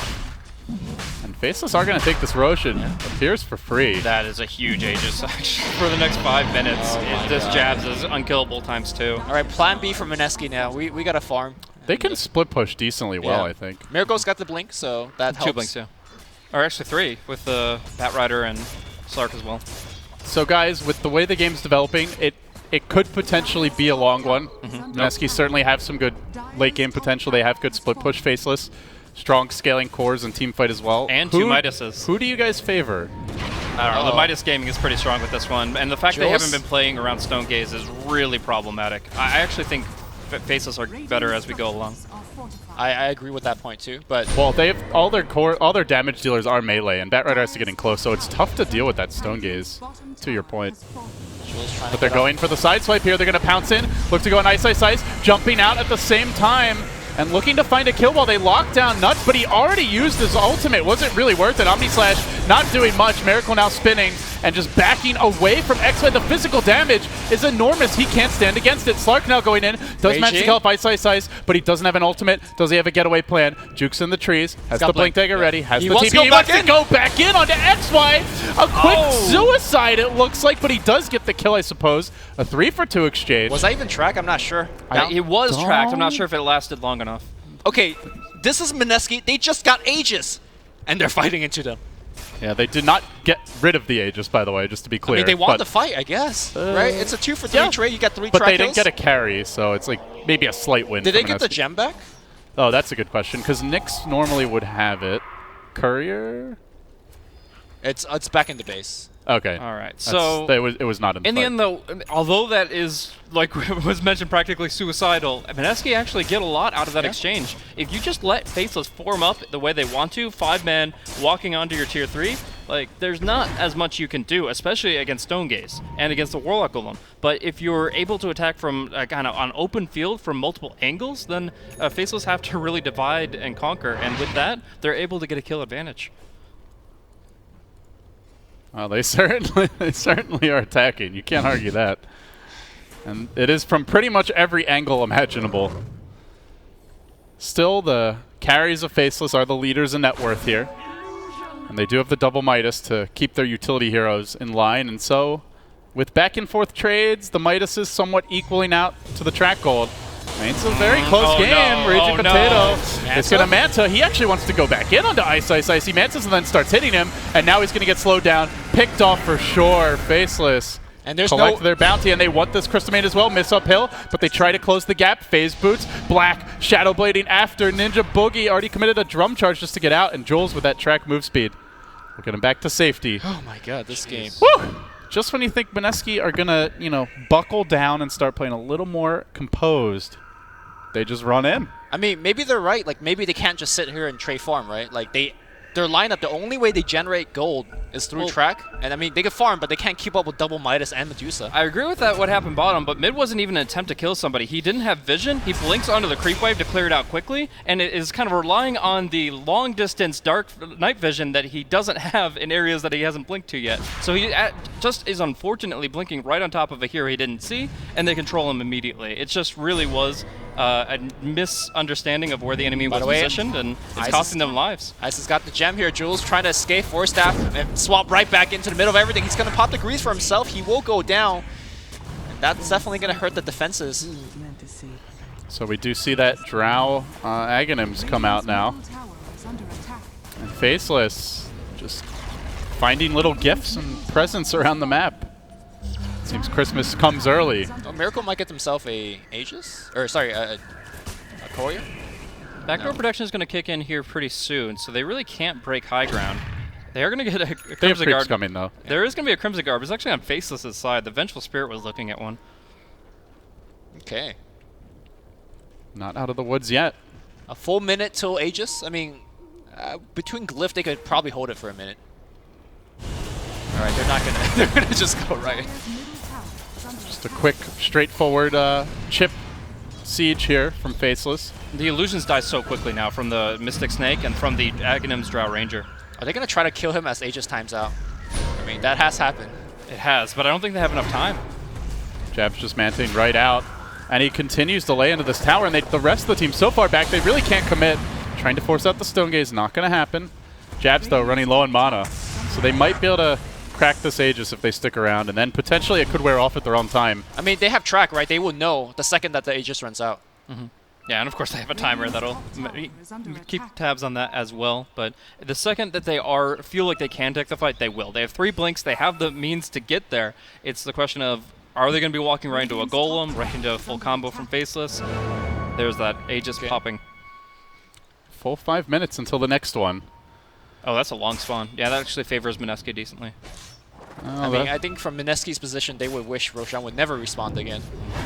And Faceless are going to take this Roshan. Appears for free. That is a huge Aegis actually for the next 5 minutes. This jabs is unkillable ×2. All right, plan B for Mineski now. We got to farm. They can split push decently well, I think. Miracle's got the blink, so that helps. 2 blinks, yeah. Or actually 3 with the Bat Rider and Slark as well. So guys, with the way the game's developing, it could potentially be a long one. Mineski certainly have some good late game potential. They have good split push Faceless, strong scaling cores and team fight as well. And 2 Midases. Who do you guys favor? I don't know. The Midas gaming is pretty strong with this one, and the fact they haven't been playing around Stone Gaze is really problematic. I actually think Faceless are better as we go along. I agree with that point too, but well, they have all their damage dealers are melee, and Bat Rider has to get in close, so it's tough to deal with that Stone Gaze. To your point. But they're going for the side swipe here. They're going to pounce in, look to go on Ice Ice Ice, jumping out at the same time and looking to find a kill while they lock down Nuts, but he already used his ultimate. Wasn't really worth it. Omni Slash not doing much. Miracle now spinning and just backing away from X-Men. The physical damage is enormous. He can't stand against it. Slark now going in. Does manage to kill off Ice Ice Ice, but he doesn't have an ultimate. Does he have a getaway plan? Juke's in the trees. Has the Blink Dagger ready. Has the TP. He wants to go back in onto XY. A quick suicide, it looks like, but he does get the kill, I suppose. A 3-for-2 exchange. Was that even track? I'm not sure. It was tracked. I'm not sure if it lasted long enough. Okay, this is Mineski. They just got Aegis, and they're fighting into them. Yeah, they did not get rid of the Aegis, by the way, just to be clear. I mean, they want the fight, I guess, right? It's a 2-for-3 trade. You got 3 but track they didn't kills. get a carry, so it's like maybe a slight win. Did they get the gem back? Oh, that's a good question, because Nyx normally would have it. Courier? It's back in the base. Okay. All right. So it was not in the fight. The end, though, although that is, like was mentioned, practically suicidal, Mineski actually get a lot out of that exchange. If you just let Faceless form up the way they want to, 5-man walking onto your tier 3, like there's not as much you can do, especially against Stone Gaze and against the Warlock Golem. But if you're able to attack from kind of on open field from multiple angles, then Faceless have to really divide and conquer, and with that, they're able to get a kill advantage. Well, they certainly are attacking. You can't argue that. And it is from pretty much every angle imaginable. Still, the carries of Faceless are the leaders in net worth here. And they do have the double Midas to keep their utility heroes in line. And so, with back and forth trades, the Midas is somewhat equaling out to the track gold. It's a very close game. Raging Potato. It's going to Manta. He actually wants to go back in onto Ice Ice Ice. He Mantas and then starts hitting him, and now he's going to get slowed down. Picked off for sure. Faceless. And there's collect their bounty, and they want this Crystal Maid as well. Miss uphill, but they try to close the gap. Phase boots. Black Shadow Blading after Ninja Boogie. Already committed a drum charge just to get out, and Jules with that track move speed. We'll get him back to safety. Oh my god, this game. Woo! Just when you think Mineski are going to, buckle down and start playing a little more composed, they just run in. I mean, maybe they're right. Like, maybe they can't just sit here and trade farm, right? Like, their lineup, the only way they generate gold is through track. And, I mean, they can farm, but they can't keep up with double Midas and Medusa. I agree with that, what happened bottom, but mid wasn't even an attempt to kill somebody. He didn't have vision. He blinks onto the creep wave to clear it out quickly, and it is kind of relying on the long-distance dark night vision that he doesn't have in areas that he hasn't blinked to yet. So he just is unfortunately blinking right on top of a hero he didn't see, and they control him immediately. It just really was a misunderstanding of where the enemy was positioned, and it's costing them lives. Ice has got the gem here. Jules trying to escape Force Staff and swap right back into the middle of everything. He's going to pop the grease for himself. He will go down. And that's definitely going to hurt the defenses. So we do see that Drow Aghanims come out now. And Faceless just finding little gifts and presents around the map. Seems Christmas comes early. Oh, Miracle might get himself a Aegis? Or, sorry, a Courier? Backdoor protection is going to kick in here pretty soon, so they really can't break high ground. They are going to get a Crimson Guard coming, though. There is going to be a Crimson Guard, but it's actually on Faceless' side. The Vengeful Spirit was looking at one. Okay. Not out of the woods yet. A full minute till Aegis? I mean, between Glyph, they could probably hold it for a minute. All right, they're not going to. They're going to just go right. Just a quick, straightforward chip siege here from Faceless. The illusions die so quickly now from the Mystic Snake and from the Aghanim's Drow Ranger. Are they going to try to kill him as Aegis times out? I mean, that has happened. It has, but I don't think they have enough time. Jab's just manting right out, and he continues to lay into this tower, and the rest of the team so far back, they really can't commit. Trying to force out the Stone Gaze, not going to happen. Jabs, though, running low on mana. So they might be able to crack this Aegis if they stick around, and then potentially it could wear off at the wrong time. I mean, they have track, right? They will know the second that the Aegis runs out. Yeah, and of course they have a timer that'll keep tabs on that as well. But the second that they feel like they can take the fight, they will. They have 3 blinks. They have the means to get there. It's the question of, are they going to be walking right into a Golem, right into a full combo from Faceless? There's that Aegis popping. Full 5 minutes until the next one. Oh, that's a long spawn. Yeah, that actually favors Mineski decently. Oh, I mean, I think from Mineski's position, they would wish Roshan would never respond again.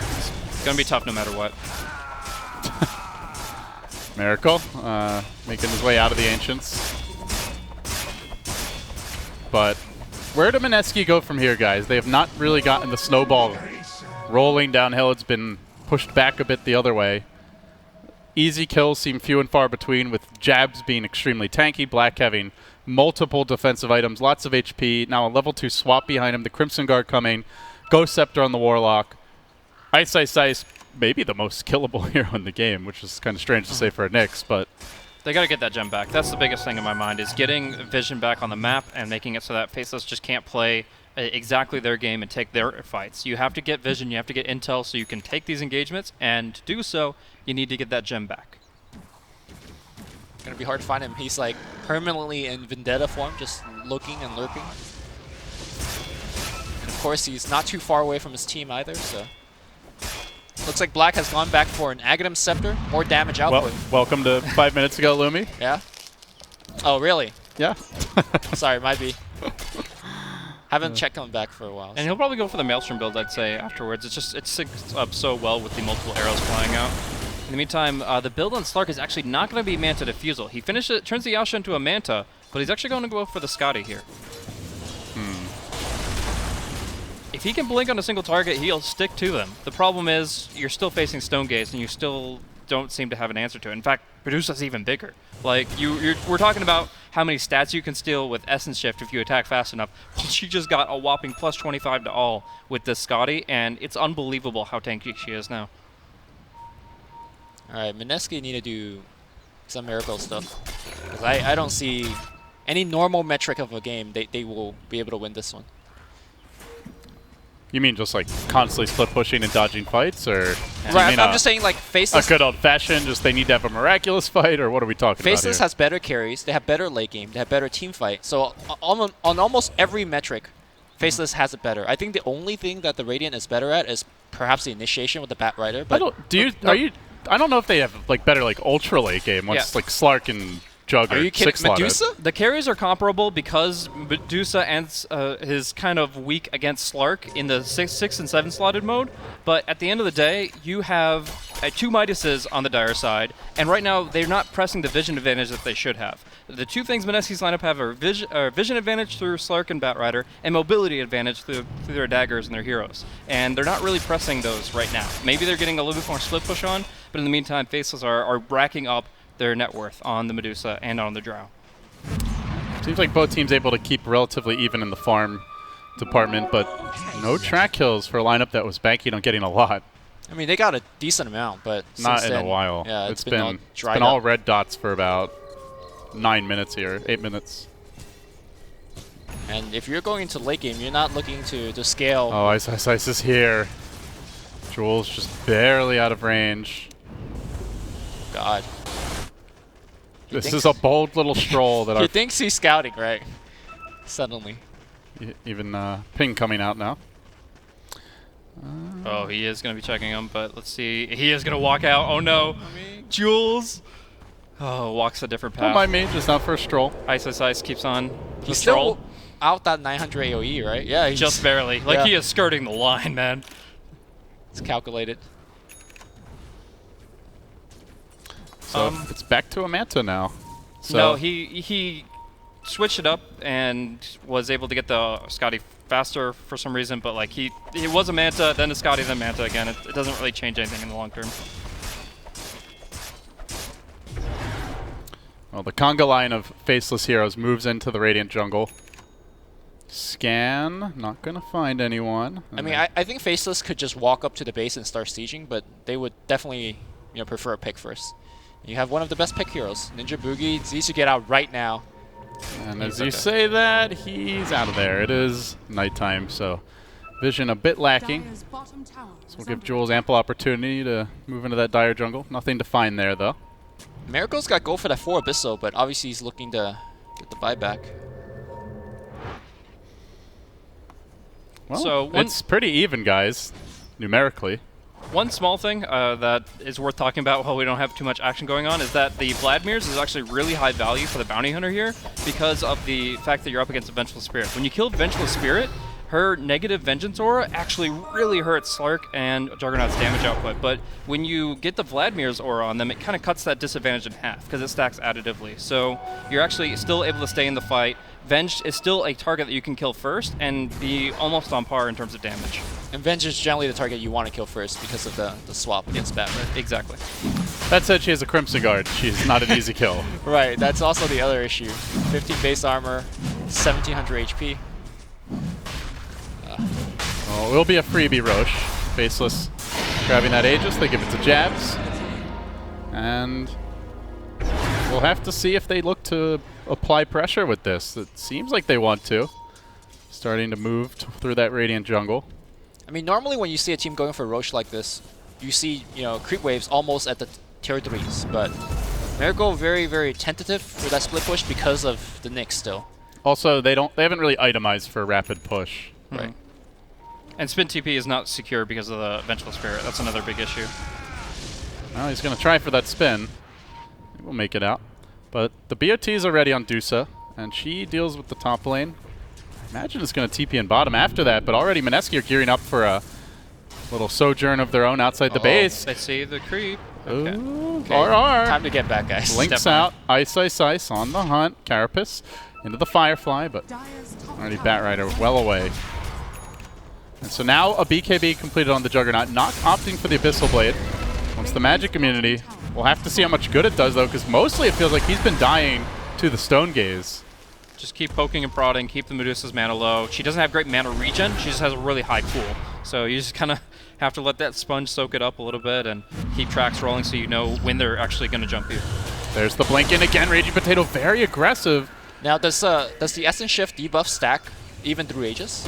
It's going to be tough no matter what. Miracle, making his way out of the Ancients. But where do Mineski go from here, guys? They have not really gotten the snowball rolling downhill. It's been pushed back a bit the other way. Easy kills seem few and far between, with Jabs being extremely tanky, Black having multiple defensive items, lots of HP, now a level 2 swap behind him, the Crimson Guard coming, Ghost Scepter on the Warlock, Ice Ice Ice, maybe the most killable hero in the game, which is kind of strange to say for a Nyx, but... They got to get that gem back. That's the biggest thing in my mind, is getting vision back on the map and making it so that Faceless just can't play exactly their game and take their fights. You have to get vision, you have to get intel so you can take these engagements, and to do so, you need to get that gem back. Gonna be hard to find him. He's like permanently in Vendetta form, just looking and lurking. And of course, he's not too far away from his team either, so... Looks like Black has gone back for an Aghanim Scepter, more damage output. Welcome to 5 minutes ago, Lumi. Yeah? Oh, really? Yeah. Sorry, might be. Haven't checked him back for a while. And he'll probably go for the Maelstrom build, I'd say, afterwards. It's just, it syncs up so well with the multiple arrows flying out. In the meantime, the build on Slark is actually not going to be Manta Diffusal. He turns the Yasha into a Manta, but he's actually going to go for the Scotty here. If he can blink on a single target, he'll stick to them. The problem is, you're still facing Stone Gaze, and you still don't seem to have an answer to it. In fact, Medusa's even bigger. Like, we're talking about how many stats you can steal with Essence Shift if you attack fast enough. She just got a whopping plus 25 to all with this Scotty, and it's unbelievable how tanky she is now. Alright, Mineski need to do some miracle stuff. Because I don't see any normal metric of a game, they will be able to win this one. You mean just like constantly split pushing and dodging fights, or right? I'm just saying like Faceless. A good old fashioned, just they need to have a miraculous fight, or what are we talking about here? Faceless has better carries. They have better late game. They have better team fight. So on almost every metric, Faceless has it better. I think the only thing that the Radiant is better at is perhaps the initiation with the Bat Rider. But I don't know if they have like better like ultra late game once like Slark and Jug are you kidding? Medusa? The carries are comparable because Medusa is kind of weak against Slark in the 6 and 7 slotted mode, but at the end of the day, you have 2 Midases on the Dire side, and right now they're not pressing the vision advantage that they should have. The 2 things Mineski's lineup have are vision advantage through Slark and Batrider, and mobility advantage through their daggers and their heroes. And they're not really pressing those right now. Maybe they're getting a little bit more split push on, but in the meantime, Faceless are racking up their net worth on the Medusa and on the Drow. Seems like both teams able to keep relatively even in the farm department, but no track kills for a lineup that was banking on getting a lot. I mean, they got a decent amount, but not since in then, a while. Yeah, it's been all red dots for about 9 minutes here, 8 minutes. And if you're going into late game, you're not looking to scale. Oh, Ice Ice Ice is here. Jules just barely out of range. God. This is a bold little stroll that he thinks he's scouting, right? Suddenly. Even Ping coming out now. Oh, he is going to be checking him, but let's see. He is going to walk out. Oh, no. Jules. Oh, walks a different path. Don't mind me, just out for a stroll. Ice Ice Ice keeps on. He's still out that 900 AoE, right? Yeah. He's just barely. Like, he is skirting the line, man. It's calculated. So it's back to a Manta now. So no, he switched it up and was able to get the Scotty faster for some reason, but like he was a Manta, then a Scotty, then Manta again. It doesn't really change anything in the long term. Well, the conga line of Faceless heroes moves into the Radiant jungle. Scan, not gonna find anyone. I mean, I think Faceless could just walk up to the base and start sieging, but they would definitely prefer a pick first. You have one of the best pick heroes, Ninja Boogie. Needs to get out right now. And as you say that, he's out of there. It is nighttime, so vision a bit lacking. So we'll give Jules ample opportunity to move into that dire jungle. Nothing to find there, though. Miracle's got go for that 4 Abyssal, but obviously he's looking to get the buyback. Well, So it's pretty even, guys, numerically. One small thing that is worth talking about while we don't have too much action going on is that the Vladimir's is actually really high value for the bounty hunter here because of the fact that you're up against a Vengeful Spirit. When you kill Vengeful Spirit, her negative Vengeance aura actually really hurts Slark and Juggernaut's damage output, but when you get the Vladimir's aura on them, it kind of cuts that disadvantage in half because it stacks additively. So you're actually still able to stay in the fight. Venge is still a target that you can kill first and be almost on par in terms of damage. And Venge is generally the target you want to kill first because of the swap against Batman. Exactly. That said, she has a Crimson Guard. She's not an easy kill. Right, that's also the other issue. 15 base armor, 1700 HP. Well, it will be a freebie Roche. Faceless grabbing that Aegis. They give it to Jabs. And we'll have to see if they look to apply pressure with this. It seems like they want to. Starting to move through that Radiant jungle. I mean, normally when you see a team going for Roche like this, you see, creep waves almost at the tier 3s, but Miracle very, very tentative for that split push because of the Nyx still. Also, they haven't really itemized for a rapid push. Right. And Spin TP is not secure because of the Vengeful Spirit. That's another big issue. Well, he's going to try for that spin. We'll make it out. But the BOT is already on Dusa, and she deals with the top lane. I imagine it's going to TP in bottom after that, but already Mineski are gearing up for a little sojourn of their own outside the base. They see the creep. Okay. Ooh, Okay, RR. time to get back, guys. Links out. Ice, Ice, Ice on the hunt. Carapace into the Firefly, but already Batrider well away. And so now a BKB completed on the Juggernaut, not opting for the Abyssal Blade. Once the magic immunity, we'll have to see how much good it does, though, because mostly it feels like he's been dying to the Stone Gaze. Just keep poking and prodding, keep the Medusa's mana low. She doesn't have great mana regen, she just has a really high pool. So you just kind of have to let that sponge soak it up a little bit and keep tracks rolling so you know when they're actually going to jump you. There's the blink in again. Raging Potato very aggressive. Now, does the Essence Shift debuff stack even through Aegis?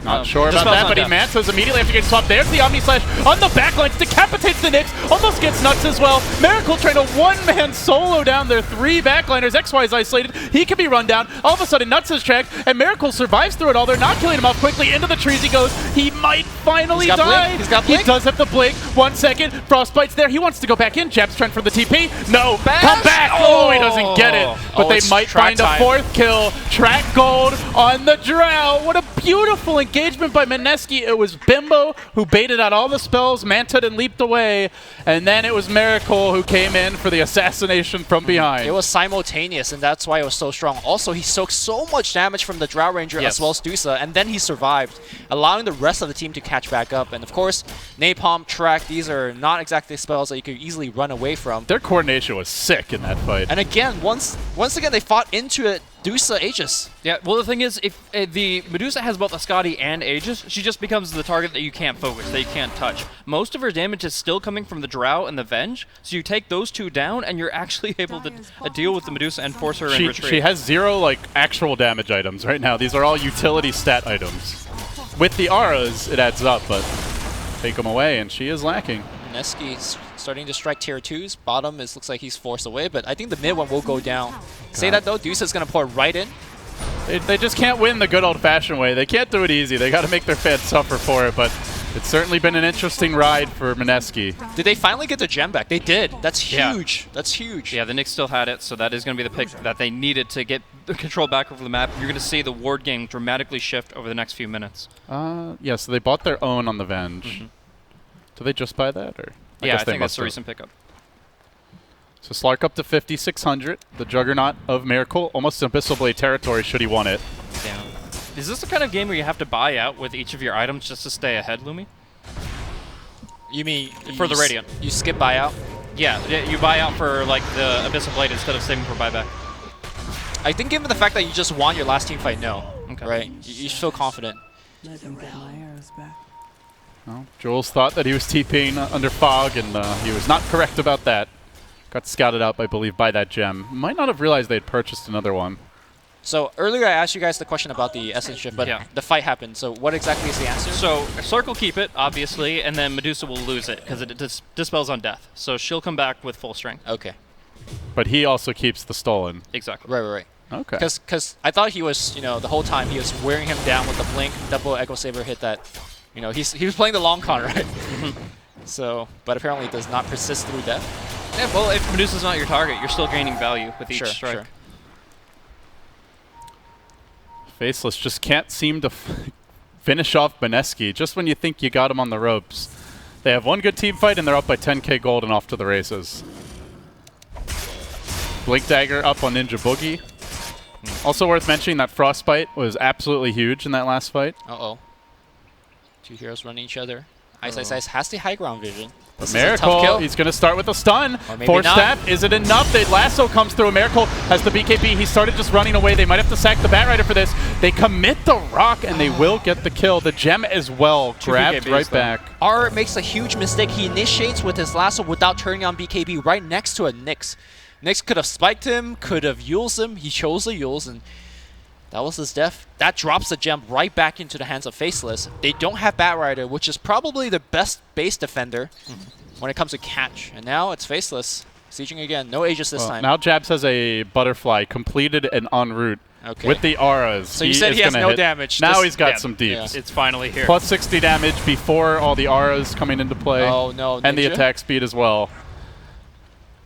Not sure about that, but he mantas immediately after getting swapped. There's the Omni Slash on the backlines, decapitates the Nyx, almost gets nuts as well. Miracle trying to one-man solo down their 3 backliners. XY is isolated. He can be run down. All of a sudden, Nuts is tracked, and Miracle survives through it all. They're not killing him off quickly. Into the trees he goes. He might finally die. He's got blink. He does have the blink. 1 second. Frostbite's there. He wants to go back in. Jab's trying for the TP. No. Bash! Come back. Oh, he doesn't get it. But they might find a 4th kill. Track gold on the Drow. What a beautiful engagement by Mineski. It was Bimbo who baited out all the spells, manted and leaped away, and then it was Miracle who came in for the assassination from behind. It was simultaneous, and that's why it was so strong. Also, he soaked so much damage from the Drow Ranger as well as Dusa, and then he survived, allowing the rest of the team to catch back up. And of course, Napalm, Track, these are not exactly spells that you could easily run away from. Their coordination was sick in that fight. And again, once again, they fought into it. Dusa Aegis. Yeah, well the thing is, if the Medusa has both Ascati and Aegis, she just becomes the target that you can't focus, that you can't touch. Most of her damage is still coming from the Drow and the Venge, so you take those 2 down, and you're actually able to deal with the Medusa and force her in retreat. She has 0 actual damage items right now. These are all utility stat items. With the auras, it adds up, but take them away, and she is lacking. Mineski starting to strike tier 2s. Bottom looks like he's forced away, but I think the mid one will go down. Say that though, Dusa's going to pour right in. They just can't win the good old-fashioned way. They can't do it easy. They got to make their fans suffer for it, but it's certainly been an interesting ride for Mineski. Did they finally get the gem back? They did. That's huge. Yeah. That's huge. Yeah, the Nyx still had it, so that is going to be the pick that they needed to get the control back over the map. You're going to see the ward game dramatically shift over the next few minutes. Yeah, so they bought their own on the Venge. Did they just buy that? Or I think that's a recent pickup. So Slark up to 5,600. The Juggernaut of Miracle, almost Abyssal Blade territory should he want it. Damn. Is this the kind of game where you have to buy out with each of your items just to stay ahead, Lumi? You mean for the Radiant? You skip buyout? Yeah, you buy out for like the Abyssal Blade instead of saving for buyback. I think given the fact that you just won your last team fight, no. Okay. Right? You feel confident. Let him get my arrows back. Well, Jules thought that he was TPing under fog, and he was not correct about that. Got scouted out, I believe, by that gem. Might not have realized they had purchased another one. So earlier I asked you guys the question about the essence shift, but Yeah. the fight happened. So what exactly is the answer? So Slark will keep it, obviously, and then Medusa will lose it because it dispels on death. So she'll come back with full strength. Okay. But he also keeps the stolen. Exactly. Right. Okay. Because I thought he was, the whole time he was wearing him down with the blink, double Echo Saber hit that, he was playing the long con, right? So, but apparently it does not persist through death. Yeah, well, if Medusa's not your target, you're still gaining value with each strike. Sure. Faceless just can't seem to finish off Mineski just when you think you got him on the ropes. They have one good team fight, and they're up by 10k gold and off to the races. Blink Dagger up on Ninja Boogie. Also worth mentioning that Frostbite was absolutely huge in that last fight. Uh-oh. Two heroes running each other. Ice has the high ground vision. This is a Miracle, tough kill. he's going to start with a stun. Or maybe Force not. Step, is it enough? The lasso comes through. Miracle has the BKB. He started just running away. They might have to sack the Batrider for this. They commit the rock, and they will get the kill. The gem as well, grabbed BKBs right though. back. R makes a huge mistake. He initiates with his lasso without turning on BKB right next to a Nyx. Nyx could have spiked him, could have Yules him. He chose the Yules, and that was his death. That drops the gem right back into the hands of Faceless. They don't have Batrider, which is probably the best base defender when it comes to catch. And now it's Faceless. Sieging again. No Aegis this time. Now Jabs has a butterfly completed and en route Okay. with the auras. So you said he has gonna no hit. damage. Now This- he's got yeah, some deeps. yeah. It's finally here. Plus 60 damage before all the auras coming into play. Oh, no. And the Ninja? attack speed as well.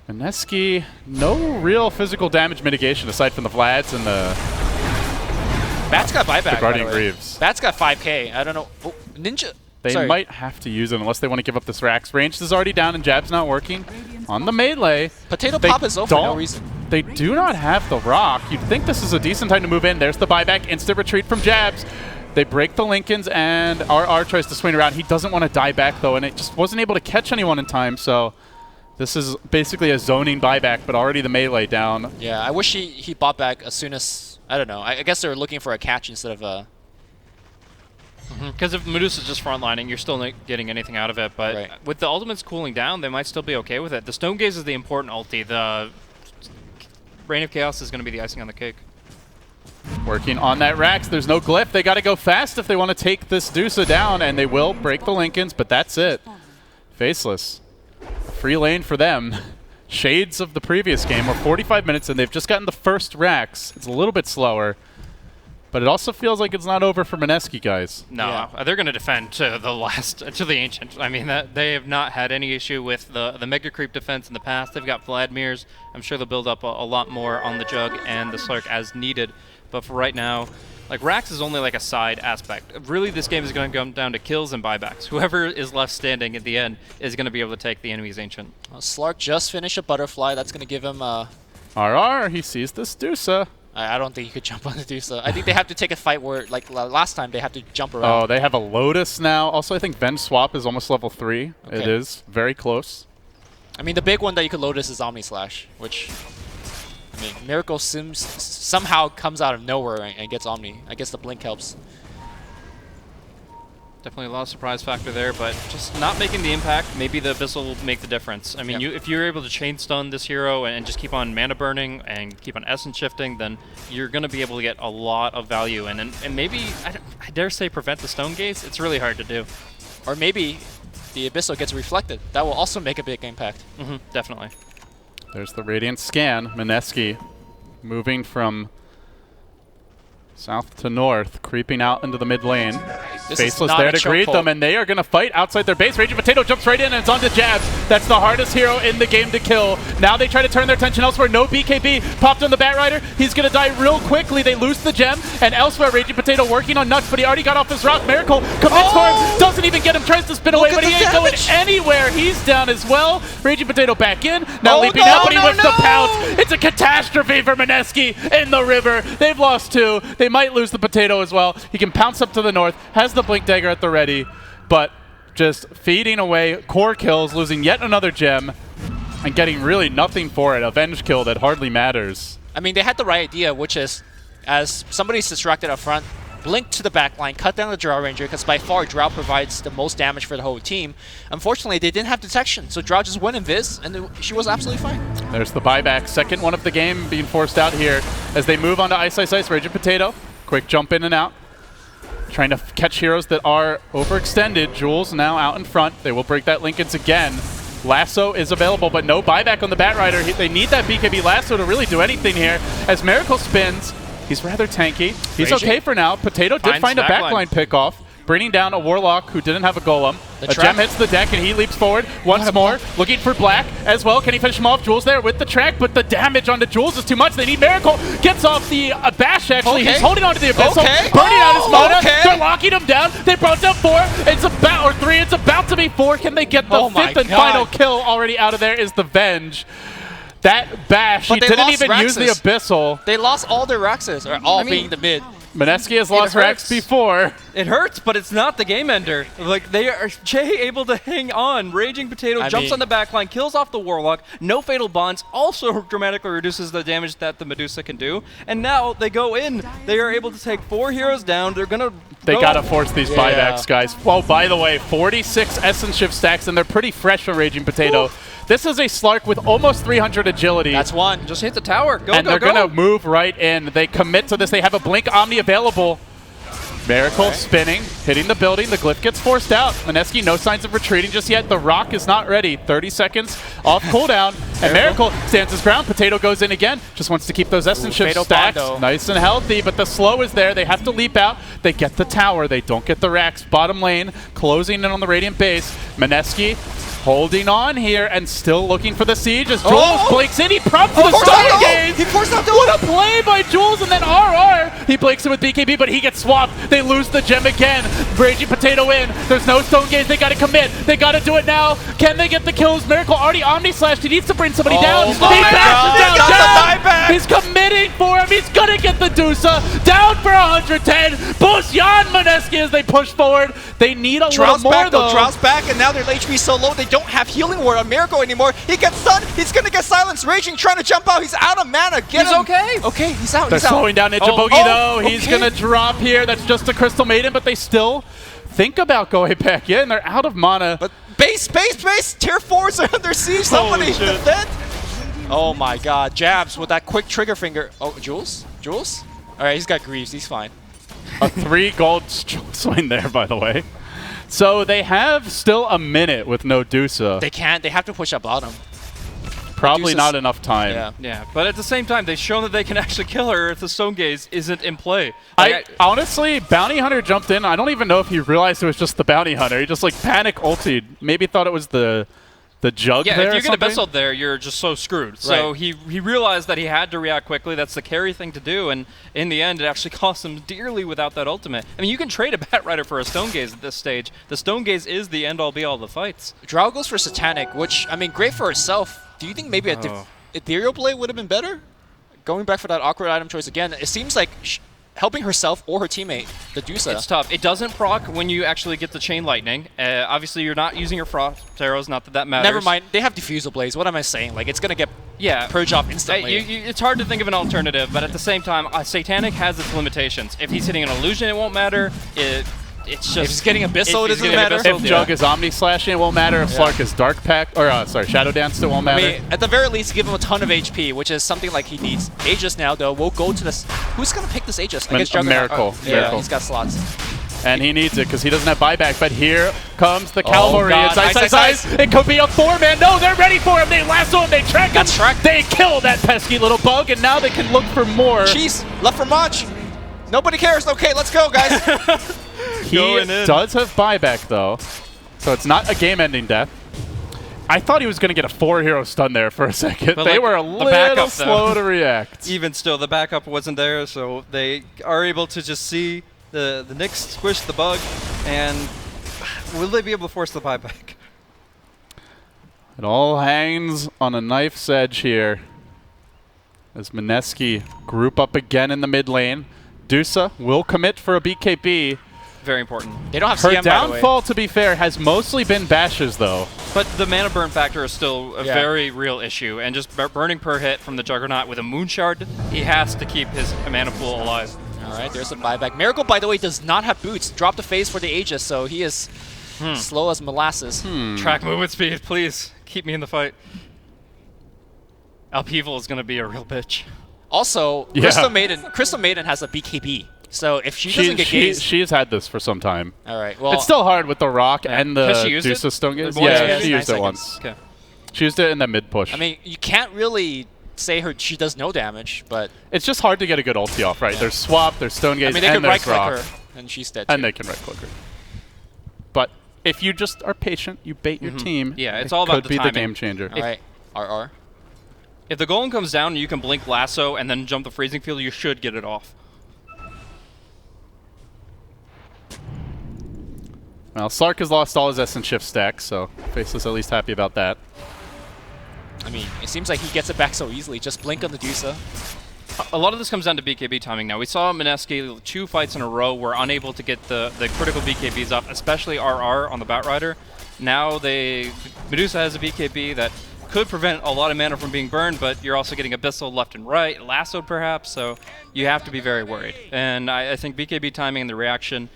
Mineski, no real physical damage mitigation aside from the Vlads and the Bat's got buyback, by Guardian the way. Greaves. Bat's got 5k. I don't know. Oh, Ninja. They Sorry. might have to use it unless they want to give up this Rax. Range is already down and Jab's not working. On the melee, Potato they Pop is over for no don't- reason. They do not have the rock. You'd think this is a decent time to move in. There's the buyback, instant retreat from Jabs. They break the Lincolns, and RR tries to swing around. He doesn't want to die back, though, and it just wasn't able to catch anyone in time, so this is basically a zoning buyback, but already the melee down. Yeah, I wish he bought back as soon as, I don't know. I guess they were looking for a catch instead of a... Because if Medusa's just frontlining, you're still not getting anything out of it. But Right. with the ultimates cooling down, they might still be okay with it. The Stone Gaze is the important ulti. The Reign of Chaos is going to be the icing on the cake. Working on that Rax. There's no glyph. They got to go fast if they want to take this Dusa down, and they will break the Lincolns, but that's it. Faceless. Free lane for them. Shades of the previous game. We're 45 minutes, and they've just gotten the first Rax. It's a little bit slower, but it also feels like it's not over for Mineski, guys. No, Yeah. they're going to defend to the Ancient. I mean, they have not had any issue with the Mega Creep defense in the past. They've got Vladimir's. I'm sure they'll build up a lot more on the Jug and the Slark as needed. But for right now, like, Rax is only like a side aspect. Really, this game is going to come down to kills and buybacks. Whoever is left standing at the end is going to be able to take the enemy's Ancient. Well, Slark just finished a butterfly. That's going to give him a... RR, he sees this Dusa. I don't think he could jump on the Dusa. I think they have to take a fight where, like last time, they have to jump around. Oh, they have a Lotus now. Also, I think Ven Swap is almost level 3. It Okay. is very close. I mean, the big one that you could Lotus is Omni Slash, which... I mean, Miracle Sims somehow comes out of nowhere and gets Omni. I guess the Blink helps. Definitely a lot of surprise factor there, but just not making the impact. Maybe the Abyssal will make the difference. I mean, Yep. if you're able to chain stun this hero and just keep on mana burning and keep on essence shifting, then you're going to be able to get a lot of value. And maybe, I dare say, prevent the Stone Gaze. It's really hard to do. Or maybe the Abyssal gets reflected. That will also make a big impact. Definitely. There's the Radiant Scan. Mineski moving from south to north, creeping out into the mid lane. This is Faceless not there a to greet chokehold. them, and they are going to fight outside their base. Raging Potato jumps right in, and it's onto Jabs. That's the hardest hero in the game to kill. Now they try to turn their attention elsewhere. No BKB. Popped on the Batrider. He's going to die real quickly. They lose the gem, and elsewhere, Raging Potato working on Nuts, but he already got off his rock. Miracle commits for him. Doesn't even get him. Tries to spin away, at but he the ain't going damage. anywhere. He's down as well. Raging Potato back in. Now Oh, leaping no, out, but he no, whips the no. pounce. It's a catastrophe for Mineski in the river. They've lost 2. They might lose the Potato as well. He can pounce up to the north, has the Blink Dagger at the ready, but just feeding away core kills, losing yet another gem, and getting really nothing for it. Avenge kill that hardly matters. I mean, they had the right idea, which is, as somebody's distracted up front, blink to the back line, cut down the Drow Ranger, because by far Drow provides the most damage for the whole team. Unfortunately, they didn't have detection, so Drow just went invis, and she was absolutely fine. There's the buyback. Second one of the game being forced out here as they move on to Ice Ice Ice. Raging Potato. Quick jump in and out. Trying to catch heroes that are overextended. Jules now out in front. They will break that linkage again. Lasso is available, but no buyback on the Batrider. They need that BKB Lasso to really do anything here. As Miracle spins, he's rather tanky. He's Raging. okay for now. Potato did find a backline pick-off, bringing down a Warlock who didn't have a Golem. A gem hits the deck, and he leaps forward once more, looking for Black as well. Can he finish him off? Jules there with the track, but the damage onto Jules is too much. They need Miracle. Gets off the Bash, actually. He's holding on to the Abyssal, burning out his mana. They're locking him down. They brought down 4. It's about, or 3. It's about to be 4. Can they get the 5th and final kill already out of there is the Venge. That Bash, he didn't even use the Abyssal. They lost all their Raxes, or all being the mid. Mineski has lost Rax before. It hurts, but it's not the game ender. Like, they are able to hang on. Raging Potato jumps on the backline, kills off the Warlock. No Fatal Bonds, also dramatically reduces the damage that the Medusa can do. And now they go in. They are able to take 4 heroes down. They're gonna gotta force these buybacks, guys. Well, by the way, 46 Essence Shift stacks, and they're pretty fresh for Raging Potato. This is a Slark with almost 300 agility. That's one. Just hit the tower. Go, and they're gonna move right in. They commit to this. They have a Blink Omni available. Miracle spinning, hitting the building. The Glyph gets forced out. Mineski, no signs of retreating just yet. The Rock is not ready. 30 seconds off cooldown. And Miracle stands his ground. Potato goes in again. Just wants to keep those Essence Shift stacks nice and healthy, but the slow is there. They have to leap out. They get the tower. They don't get the Rax. Bottom lane, closing in on the Radiant base. Mineski holding on here and still looking for the siege as Jules blinks in. He prompts the Stone Gaze. He forced out What a play by Jules, and then RR. He blinks in with BKB, but he gets swapped. They lose the gem again. Raging Potato in. There's no Stone Gaze. They got to commit. They got to do it now. Can they get the kills? Miracle already Omni Slashed. He needs to bring somebody down. He bashes down. He's committing for him. He's going to get the Dusa. Down for 110. Boost Jan Mineski as they push forward. They need a little more, though. Drow's back, and now their HP is so low, they don't have Healing Word on Miracle anymore. He gets stunned. He's going to get silenced. Raging trying to jump out. He's out of mana. He's okay. Okay, he's out. They're slowing down Ninja Boogie, though. Okay. He's going to drop here. That's just a Crystal Maiden, but they still think about going back in. They're out of mana. But base. Tier 4s are under siege. Somebody defend. Oh my god. Jabs with that quick trigger finger. Oh, Jules? All right, he's got Greaves. He's fine. A 3 gold swing there, by the way. So they have still a minute with no Dusa. They can't. They have to push up bottom. Probably not enough time. Yeah, but at the same time, they've shown that they can actually kill her if the Stone Gaze isn't in play. Honestly, Bounty Hunter jumped in. I don't even know if he realized it was just the Bounty Hunter. He just like panic ultied. Maybe thought it was the jug there. Yeah, if you get Abyssal there, you're just so screwed. So he realized that he had to react quickly. That's the carry thing to do, and in the end, it actually cost him dearly without that ultimate. I mean, you can trade a Batrider for a Stone Gaze at this stage. The Stone Gaze is the end-all, be-all of the fights. Drow goes for Satanic, which, I mean, great for herself. Do you think maybe a Ethereal Blade would have been better? Going back for that awkward item choice again, it seems like helping herself or her teammate, the Dusa. It's tough. It doesn't proc when you actually get the Chain Lightning. Obviously, you're not using your Frost Arrows, not that matters. Never mind. They have Diffusal Blades. What am I saying? Like, it's going to get purge off instantly. It's hard to think of an alternative, but at the same time, Satanic has its limitations. If he's hitting an Illusion, it won't matter. It's just if he's getting Abyssal, it doesn't matter. If Jug is Omni Slashing, it won't matter. If Slark is Dark Pact, or Shadow Dance, it won't matter. I mean, at the very least, give him a ton of HP, which is something like he needs. Aegis now, though. We'll go to this. Who's going to pick this Aegis? I guess Miracle. Yeah, he's got slots. And he needs it because he doesn't have buyback. But here comes the cavalry. It's Ice. It could be a 4-man. No, they're ready for him. They lasso him. They track him. They kill that pesky little bug, and now they can look for more. Cheese, left for Munch. Nobody cares. Okay, let's go, guys. He does have buyback, though, so it's not a game-ending death. I thought he was going to get a 4-hero stun there for a second. But they were a little slow to react. Even still, the backup wasn't there, so they are able to just see the Nyx squish the bug, and will they be able to force the buyback? It all hangs on a knife's edge here as Mineski group up again in the mid lane. Dusa will commit for a BKB. Very important. They don't have Her CM, downfall, to be fair, has mostly been bashes, though. But the mana burn factor is still a very real issue, and just burning per hit from the Juggernaut with a Moon Shard, he has to keep his mana pool alive. Alright, there's a buyback. Miracle, by the way, does not have boots. Drop the phase for the Aegis, so he is slow as molasses. Track movement speed, please. Keep me in the fight. Upheaval is going to be a real bitch. Also, Yeah. Crystal Maiden has a BKB. So if she doesn't get gazed... She's had this for some time. Alright, well... It's still hard with the rock and the Has she used Deuce it? Stone Gaze. Once, Yeah, yeah, she 9 used it seconds. once. Okay. She used it in that mid push. I mean, you can't really say she does no damage, but... it's just hard to get a good ulti off, right? There's Swap, there's Stone Gaze, I mean, they and could there's right-click Rock. her, and she's dead too. And they can right-click her. But if you just are patient, you bait your team, Yeah, it's it all about could the be timing. the game changer. Alright, RR. If the golem comes down and you can blink lasso and then jump the freezing field, you should get it off. Well, Sark has lost all his Essence Shift stacks, so Faceless at least happy about that. I mean, it seems like he gets it back so easily. Just blink on the Dusa. A lot of this comes down to BKB timing now. We saw Mineski 2 fights in a row were unable to get the critical BKBs off, especially RR on the Batrider. Now Medusa has a BKB that could prevent a lot of mana from being burned, but you're also getting Abyssal left and right, lassoed perhaps, so you have to be very worried. And I think BKB timing and the reaction,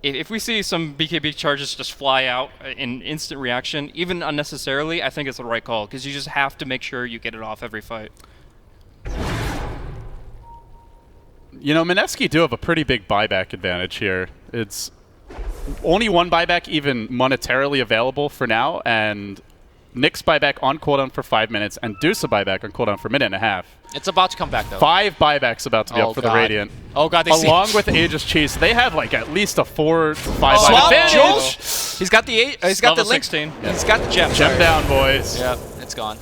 if we see some BKB charges just fly out in instant reaction, even unnecessarily, I think it's the right call, because you just have to make sure you get it off every fight. You know, Mineski do have a pretty big buyback advantage here. It's only one buyback even monetarily available for now, and Nick's buyback on cooldown for 5 minutes, and Deuce buyback on cooldown for a minute and a half. It's about to come back, though. 5 buybacks about to be up for the God. Radiant. Oh, God, they Along see. with Aegis Cheese, they have like at least a 4 to 5 Swap, advantage. Joel. He's got the he's got the Level link. 16. He's got the gem. Gem sorry. down, boys. Yep, it's gone.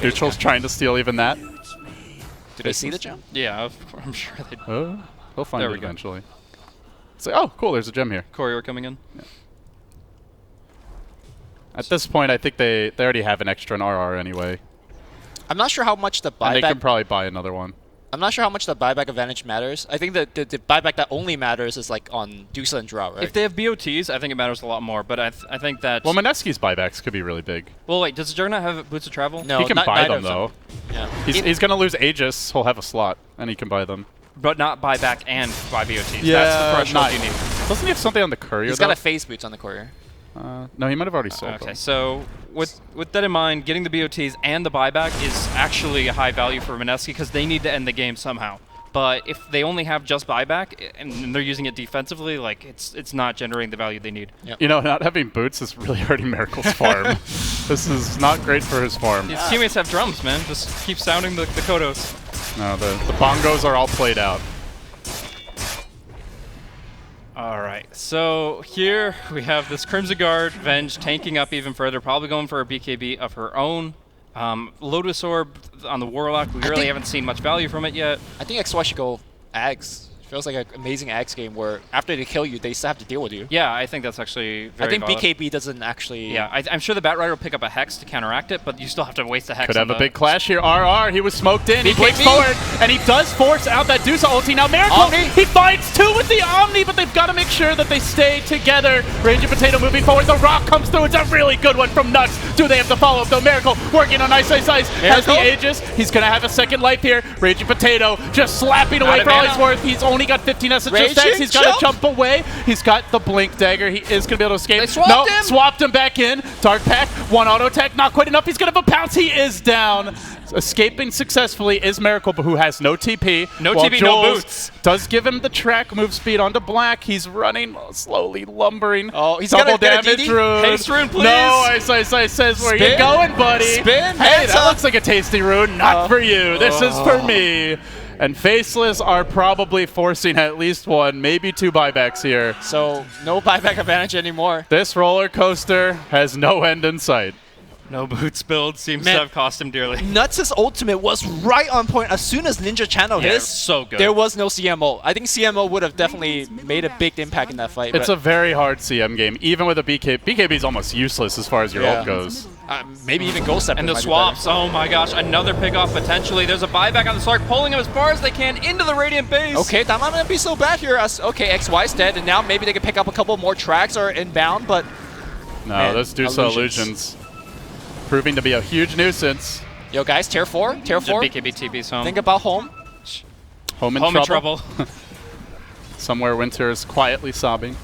Neutral's trying to steal even that. Did I see the gem? Yeah, I'm sure they. He'll find There it we go. eventually. It's like, oh, cool, there's a gem here. Courier coming in. At this point, I think they already have an extra in RR anyway. I'm not sure how much the And they can buyback. probably buy another one. I'm not sure how much the buyback advantage matters. I think that the buyback that only matters is like on Dusa and Drow, right? If they have BOTs, I think it matters a lot more. But I think that. Well, Mineski's buybacks could be really big. Well, wait. Does Juggernaut have boots of travel? No, He can not- buy neither them, of though. Yeah. He's going to lose Aegis. He'll have a slot, and he can buy them. But not buy back and buy BOTs. That's the threshold you need. Doesn't he have something on the courier, He's though? got a phase boots on the courier. No, he might have already sold Okay, them. so with that in mind, getting the BOTs and the buyback is actually a high value for Mineski because they need to end the game somehow. But if they only have just buyback and they're using it defensively, like it's not generating the value they need. Yep. You know, not having boots is really hurting Miracle's farm. This is not great for his farm. His teammates have drums, man. Just keep sounding the Kodos. No, the bongos are all played out. Alright, so here we have this Crimson Guard, Venge tanking up even further, probably going for a BKB of her own. Lotus Orb on the Warlock, we really haven't seen much value from it yet. I think XY should go Ags. Feels like an amazing Ags game where after they kill you, they still have to deal with you. Yeah, I think that's actually very I think valid. BKB doesn't actually... Yeah, I'm sure the Batrider will pick up a Hex to counteract it, but you still have to waste a Hex Could on have a the- big clash here. RR, he was smoked in. He BKB. blinks forward, and he does force out that Deuce ulti. Now Miracle, Omni. he finds 2 with the Omni, but they've got to make sure that they stay together. Raging Potato moving forward. The Rock comes through. It's a really good one from Nuts. Do they have the follow-up, though? Miracle working on Ice. Has the Miracle. Aegis. He's going to have a second life here. Raging Potato just slapping Out away of for all mana. he's worth. He's only got 15 essential Raging stacks. He's got to jump. jump away. He's got the Blink Dagger. He is going to be able to escape. They swapped no, him. swapped him back in. Dark Pack, 1 auto attack, not quite enough. He's going to have a pounce. He is down. Escaping successfully is Miracle, but who has no TP. No while TP, no Jules boots. Does give him the track move speed onto Black. He's running slowly, lumbering. Oh, he's double got a damage DD? rune. Haste rune, please. No, Ice says where you Spin. going, buddy. Spin, Hey, hands that up. looks like a tasty rune. Not for you. This is for me. And Faceless are probably forcing at least 1, maybe 2 buybacks here. So, no buyback advantage anymore. This roller coaster has no end in sight. No boots build seems Man. to have cost him dearly. Nuts' ultimate was right on point. As soon as Ninja channeled Yeah, his, so good. there was no CMO. I think CMO would have definitely made a big impact in that fight. It's but, a very hard CM game, even with a BKB. BKB is almost useless as far as your Yeah. ult goes. maybe even Ghost Step. And the swaps, oh my gosh, another pick off potentially. There's a buyback on the Sark, pulling him as far as they can into the Radiant base. Okay, that might not be so bad here. Okay, XY's dead, and now maybe they can pick up a couple more tracks or inbound, but No, Man, those Deuce illusions proving to be a huge nuisance. yo guys, tier 4, tier The 4. BKB TP's home. Think about home. Home in trouble. Somewhere Winter is quietly sobbing.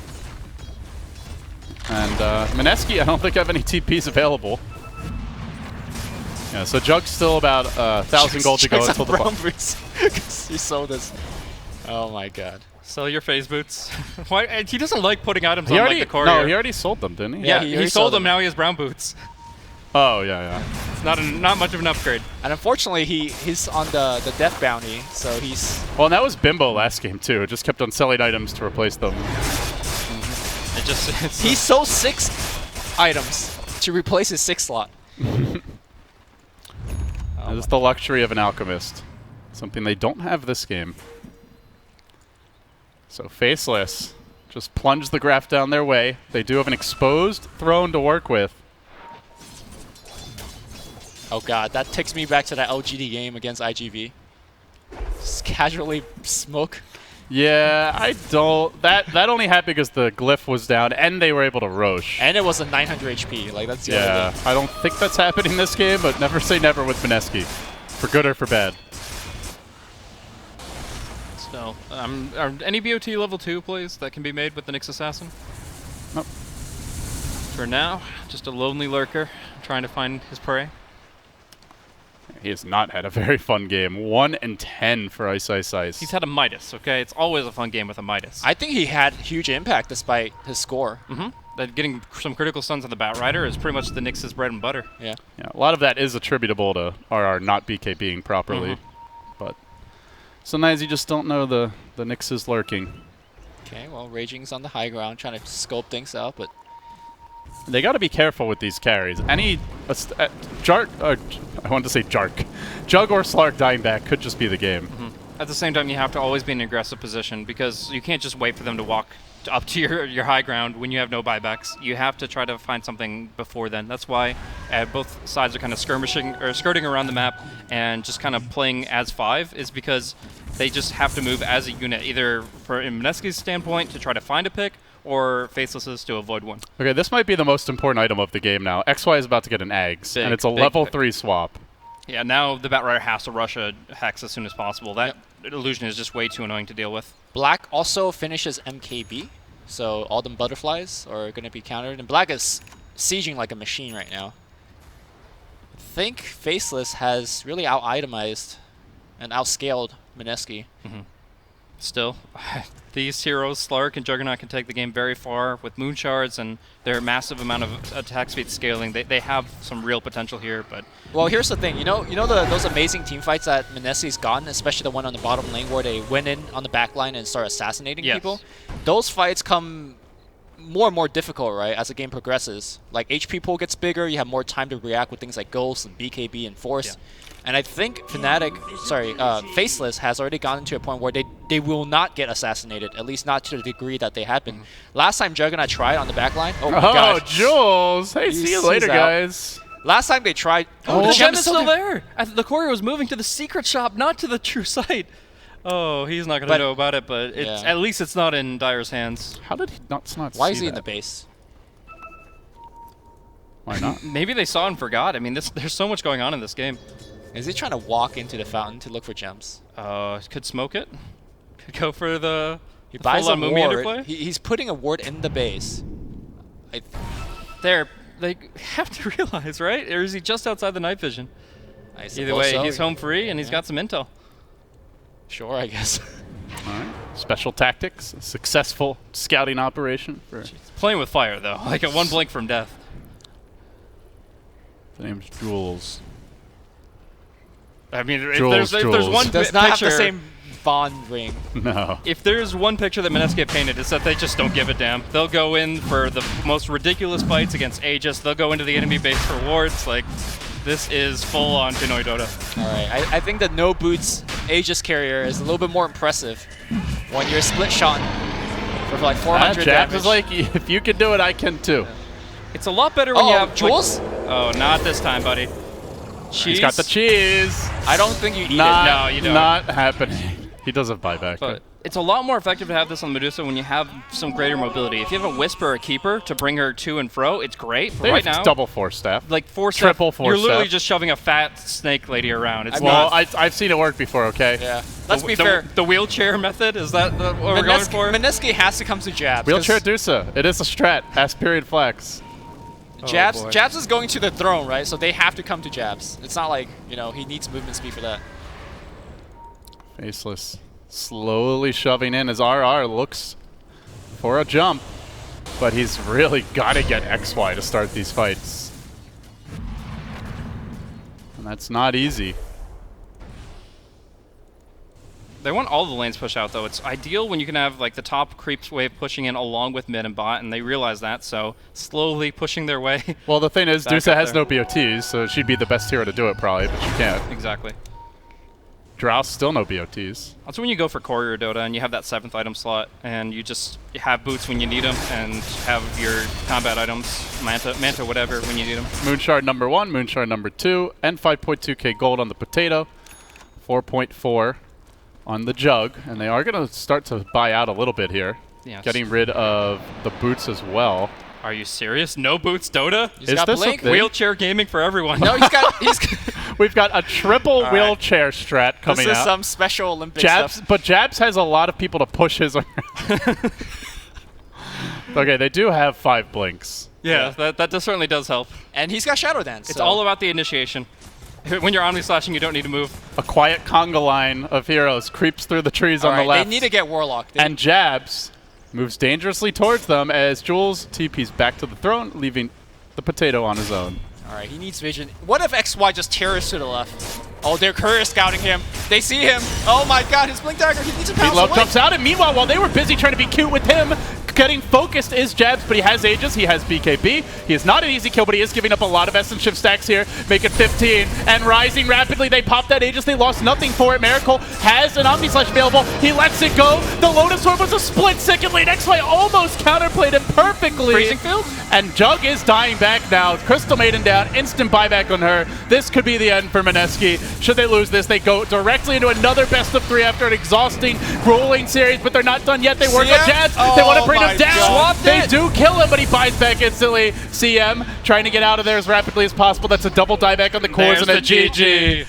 And Mineski, I don't think I have any TPs available. Yeah, so Jug's still about 1,000 gold to go until the brown boots. He sold us. Oh my god. Sell your phase boots. Why? He doesn't like putting items on like the courier. No, he already sold them, didn't he? Yeah, he he already sold sold them. them. Now he has brown boots. Oh, yeah. It's not much of an upgrade. And unfortunately, he's on the death bounty, so he's... Well, and that was Bimbo last game, too. It just kept on selling items to replace them. It just He sold 6 items to replace his 6 slot. That is the luxury of an alchemist. Something they don't have this game. So Faceless just plunge the graph down their way. They do have an exposed throne to work with. Oh god, that takes me back to that LGD game against IGV. Just casually smoke. Yeah, I don't... That only happened because the glyph was down and they were able to Roche. And it was a 900 HP. Like, that's the other thing. I don't think that's happening this game, but never say never with Mineski. For good or for bad. So, are any BOT level 2 plays that can be made with the Nyx Assassin? Nope. For now, just a lonely lurker trying to find his prey. He has not had a very fun game. 1 and 10 for Ice Ice Ice. He's had a Midas, okay? It's always a fun game with a Midas. I think he had huge impact despite his score. That getting some critical stuns on the Batrider is pretty much the Nyx's bread and butter. Yeah. Yeah, a lot of that is attributable to RR not BKBing properly. But sometimes you just don't know the Nyx is lurking. Okay, well, Raging's on the high ground trying to scope things out, but... They got to be careful with these carries. Any Jark, I wanted to say Jark. Jug or Slark dying back could just be the game. At the same time, you have to always be in an aggressive position because you can't just wait for them to walk up to your high ground when you have no buybacks. You have to try to find something before then. That's why both sides are kind of skirmishing or skirting around the map and just kind of playing as 5 is because they just have to move as a unit, either for in Mineski's standpoint to try to find a pick or Faceless's to avoid one. Okay, this might be the most important item of the game now. XY is about to get an Eggs, and it's a big level pick. 3 swap. Yeah, now the Batrider has to rush a Hex as soon as possible. That illusion is just way too annoying to deal with. Black also finishes MKB, so all them butterflies are going to be countered. And Black is sieging like a machine right now. I think Faceless has really out-itemized and outscaled Mineski. Still, these heroes, Slark and Juggernaut, can take the game very far with Moon Shards and their massive amount of attack speed scaling. They have some real potential here, but... Well, here's the thing. You know those amazing team fights that Mineski's gotten, especially the one on the bottom lane where they went in on the back line and start assassinating people? Those fights come more and more difficult, right, as the game progresses. Like, HP pool gets bigger, you have more time to react with things like Ghost and BKB and Force. Yeah. And I think Faceless has already gotten to a point where they will not get assassinated, at least not to the degree that they had been. Last time Juggernaut tried on the back line, oh my gosh. Jules! Hey, see you later, guys. Last time they tried... Oh, the gem is still there! The courier was moving to the secret shop, not to the true site. Oh, he's not going to know about it, but it's, at least it's not in Dyer's hands. How did he not see Why is he that? in the base? Why not? Maybe they saw and forgot. I mean, there's so much going on in this game. Is he trying to walk into the fountain to look for gems? Could smoke it. Could go for the He buys a Mumiander ward. play. He's putting a ward in the base. They have to realize, right? Or is he just outside the night vision? Either way, so. he's home free and he's got some intel. Sure, I guess. All right. Special tactics, a successful scouting operation. Playing with fire, though. Like a one blink from death. The name's Jules. I mean, if Jules, there's one Does picture, not have the same bond ring. No. If there's one picture that Mineski have painted, it's that they just don't give a damn. They'll go in for the most ridiculous fights against Aegis. They'll go into the enemy base for wards. Like, this is full-on Pinoy Dota. All right, I think the no boots Aegis carrier is a little bit more impressive when you're split shot for like 400 Jack damage. is like, if you can do it, I can too. It's a lot better when you have Jules? Oh, not this time, buddy. Cheese? He's got the cheese. I don't think you eat it. No, you don't. Not happening. He does have buyback. But it's a lot more effective to have this on Medusa when you have some greater mobility. If you have a Whisper or a Keeper to bring her to and fro, it's great. But right now, double force staff. like triple force you're literally staff. just shoving a fat snake lady around. It's Well, not. I've seen it work before. Okay. Yeah. Let's be fair. The wheelchair method, is that what we're going for? Mineski has to come to jabs. 'cause Wheelchair Dusa. It is a strat. Ask period flex. Jabs, boy. jabs is going to the throne, right? So they have to come to jabs. It's not like, you know, he needs movement speed for that. Faceless slowly shoving in as RR looks for a jump, but he's really got to get XY to start these fights. And that's not easy. They want all the lanes pushed out, though. It's ideal when you can have like the top creeps wave pushing in along with mid and bot, and they realize that, so slowly pushing their way. Well, the thing is, Back Dusa up has there. no BOTs, so she'd be the best hero to do it probably, but she can't. Exactly. Drow still no BOTs. That's when you go for Courier Dota and you have that 7th item slot, and you just have boots when you need them, and have your combat items, Manta, whatever, when you need them. Moonshard number 1, Moonshard number 2, and 5.2k gold on the potato. 4.4 on the jug, and they are going to start to buy out a little bit here. Yeah, Getting rid of the boots as well. Are you serious? No boots Dota? He's Is got this a Blink. thing? Wheelchair gaming for everyone. No, he's We've got a triple right. wheelchair strat coming this is out. some special Olympic Jabs, stuff. but Jabs has a lot of people to push his around. Okay, they do have 5 blinks. Yeah, that certainly does help. And he's got Shadow Dance. It's so. all about the initiation. When you're Omni slashing, you don't need to move. A quiet conga line of heroes creeps through the trees All on right, the left. They need to get Warlock. And Jabs moves dangerously towards them as Jules TP's back to the throne, leaving the potato on his own. All right, he needs vision. What if XY just tears to the left? Oh, they're courier scouting him. They see him. Oh my god, his Blink Dagger. He needs to pounce Meatloaf away. jumps out, and meanwhile, while they were busy trying to be cute with him, getting focused is Jabs, but he has Aegis, he has BKB. He is not an easy kill, but he is giving up a lot of Essence Shift stacks here, make it 15, and rising rapidly. They pop that Aegis, they lost nothing for it. Miracle has an Omni Slash available. He lets it go. The Lotus Orb was a split-second lead. XY almost counterplayed him perfectly. Freezing Field? And Jug is dying back now. Crystal Maiden down, instant buyback on her. This could be the end for Mineski. Should they lose this, they go directly into another best of 3 after an exhausting rolling series, but they're not done yet. They work on Jabs. They want to bring him down. God. They do kill him, but he buys back instantly. CM trying to get out of there as rapidly as possible. That's a double dieback on the cores and a GG.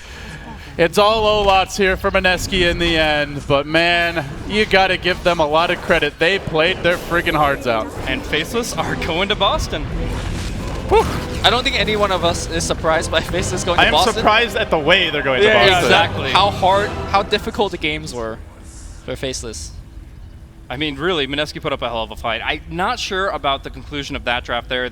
It's all O-lots here for Mineski in the end, but man, you gotta give them a lot of credit. They played their friggin' hearts out. And Faceless are going to Boston. Whew. I don't think any one of us is surprised by Faceless going I to am Boston. surprised at the way they're going to Yeah, Boston. exactly. How difficult the games were for Faceless. I mean, really, Mineski put up a hell of a fight. I'm not sure about the conclusion of that draft there.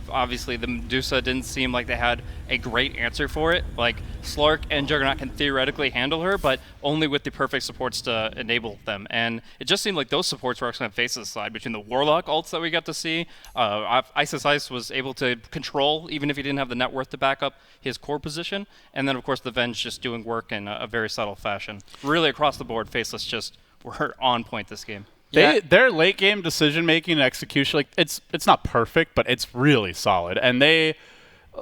Obviously, the Medusa didn't seem like they had a great answer for it. Like, Slark and Juggernaut can theoretically handle her, but only with the perfect supports to enable them. And it just seemed like those supports were actually on Face's side between the Warlock ults that we got to see. Isis Ice was able to control, even if he didn't have the net worth to back up his core position. And then, of course, the Venge just doing work in a very subtle fashion. Really, across the board, Faceless just were on point this game. Their late game decision making and execution, like it's not perfect, but it's really solid. And they,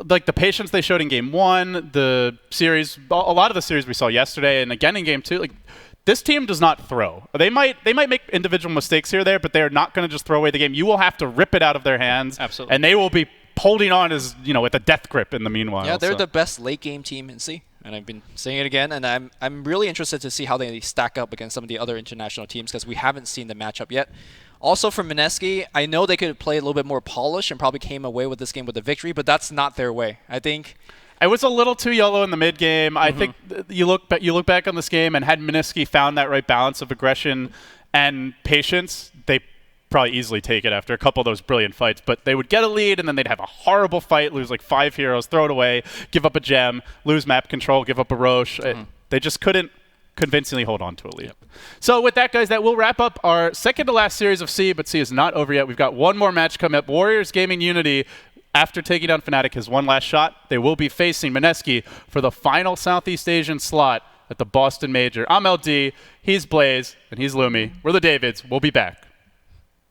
like the patience they showed in game 1, the series, a lot of the series we saw yesterday, and again in game 2, like this team does not throw. They might make individual mistakes here or there, but they're not going to just throw away the game. You will have to rip it out of their hands. Absolutely. And they will be holding on as with a death grip in the meanwhile. Yeah, they're so. the best late game team in C. And I've been saying it again, and I'm really interested to see how they stack up against some of the other international teams because we haven't seen the matchup yet. Also for Mineski, I know they could play a little bit more polished and probably came away with this game with a victory, but that's not their way. I think it was a little too yellow in the mid game. I think you look back on this game, and had Mineski found that right balance of aggression and patience, they probably easily take it after a couple of those brilliant fights. But they would get a lead, and then they'd have a horrible fight, lose like 5 heroes, throw it away, give up a gem, lose map control, give up a Roche. They just couldn't convincingly hold on to a lead. So with that, guys, that will wrap up our second to last series of C, but C is not over yet. We've got one more match coming up. Warriors Gaming Unity, after taking down Fnatic, has one last shot. They will be facing Mineski for the final Southeast Asian slot at the Boston Major. I'm LD, he's Blaze, and he's Lumi. We're the Davids. We'll be back.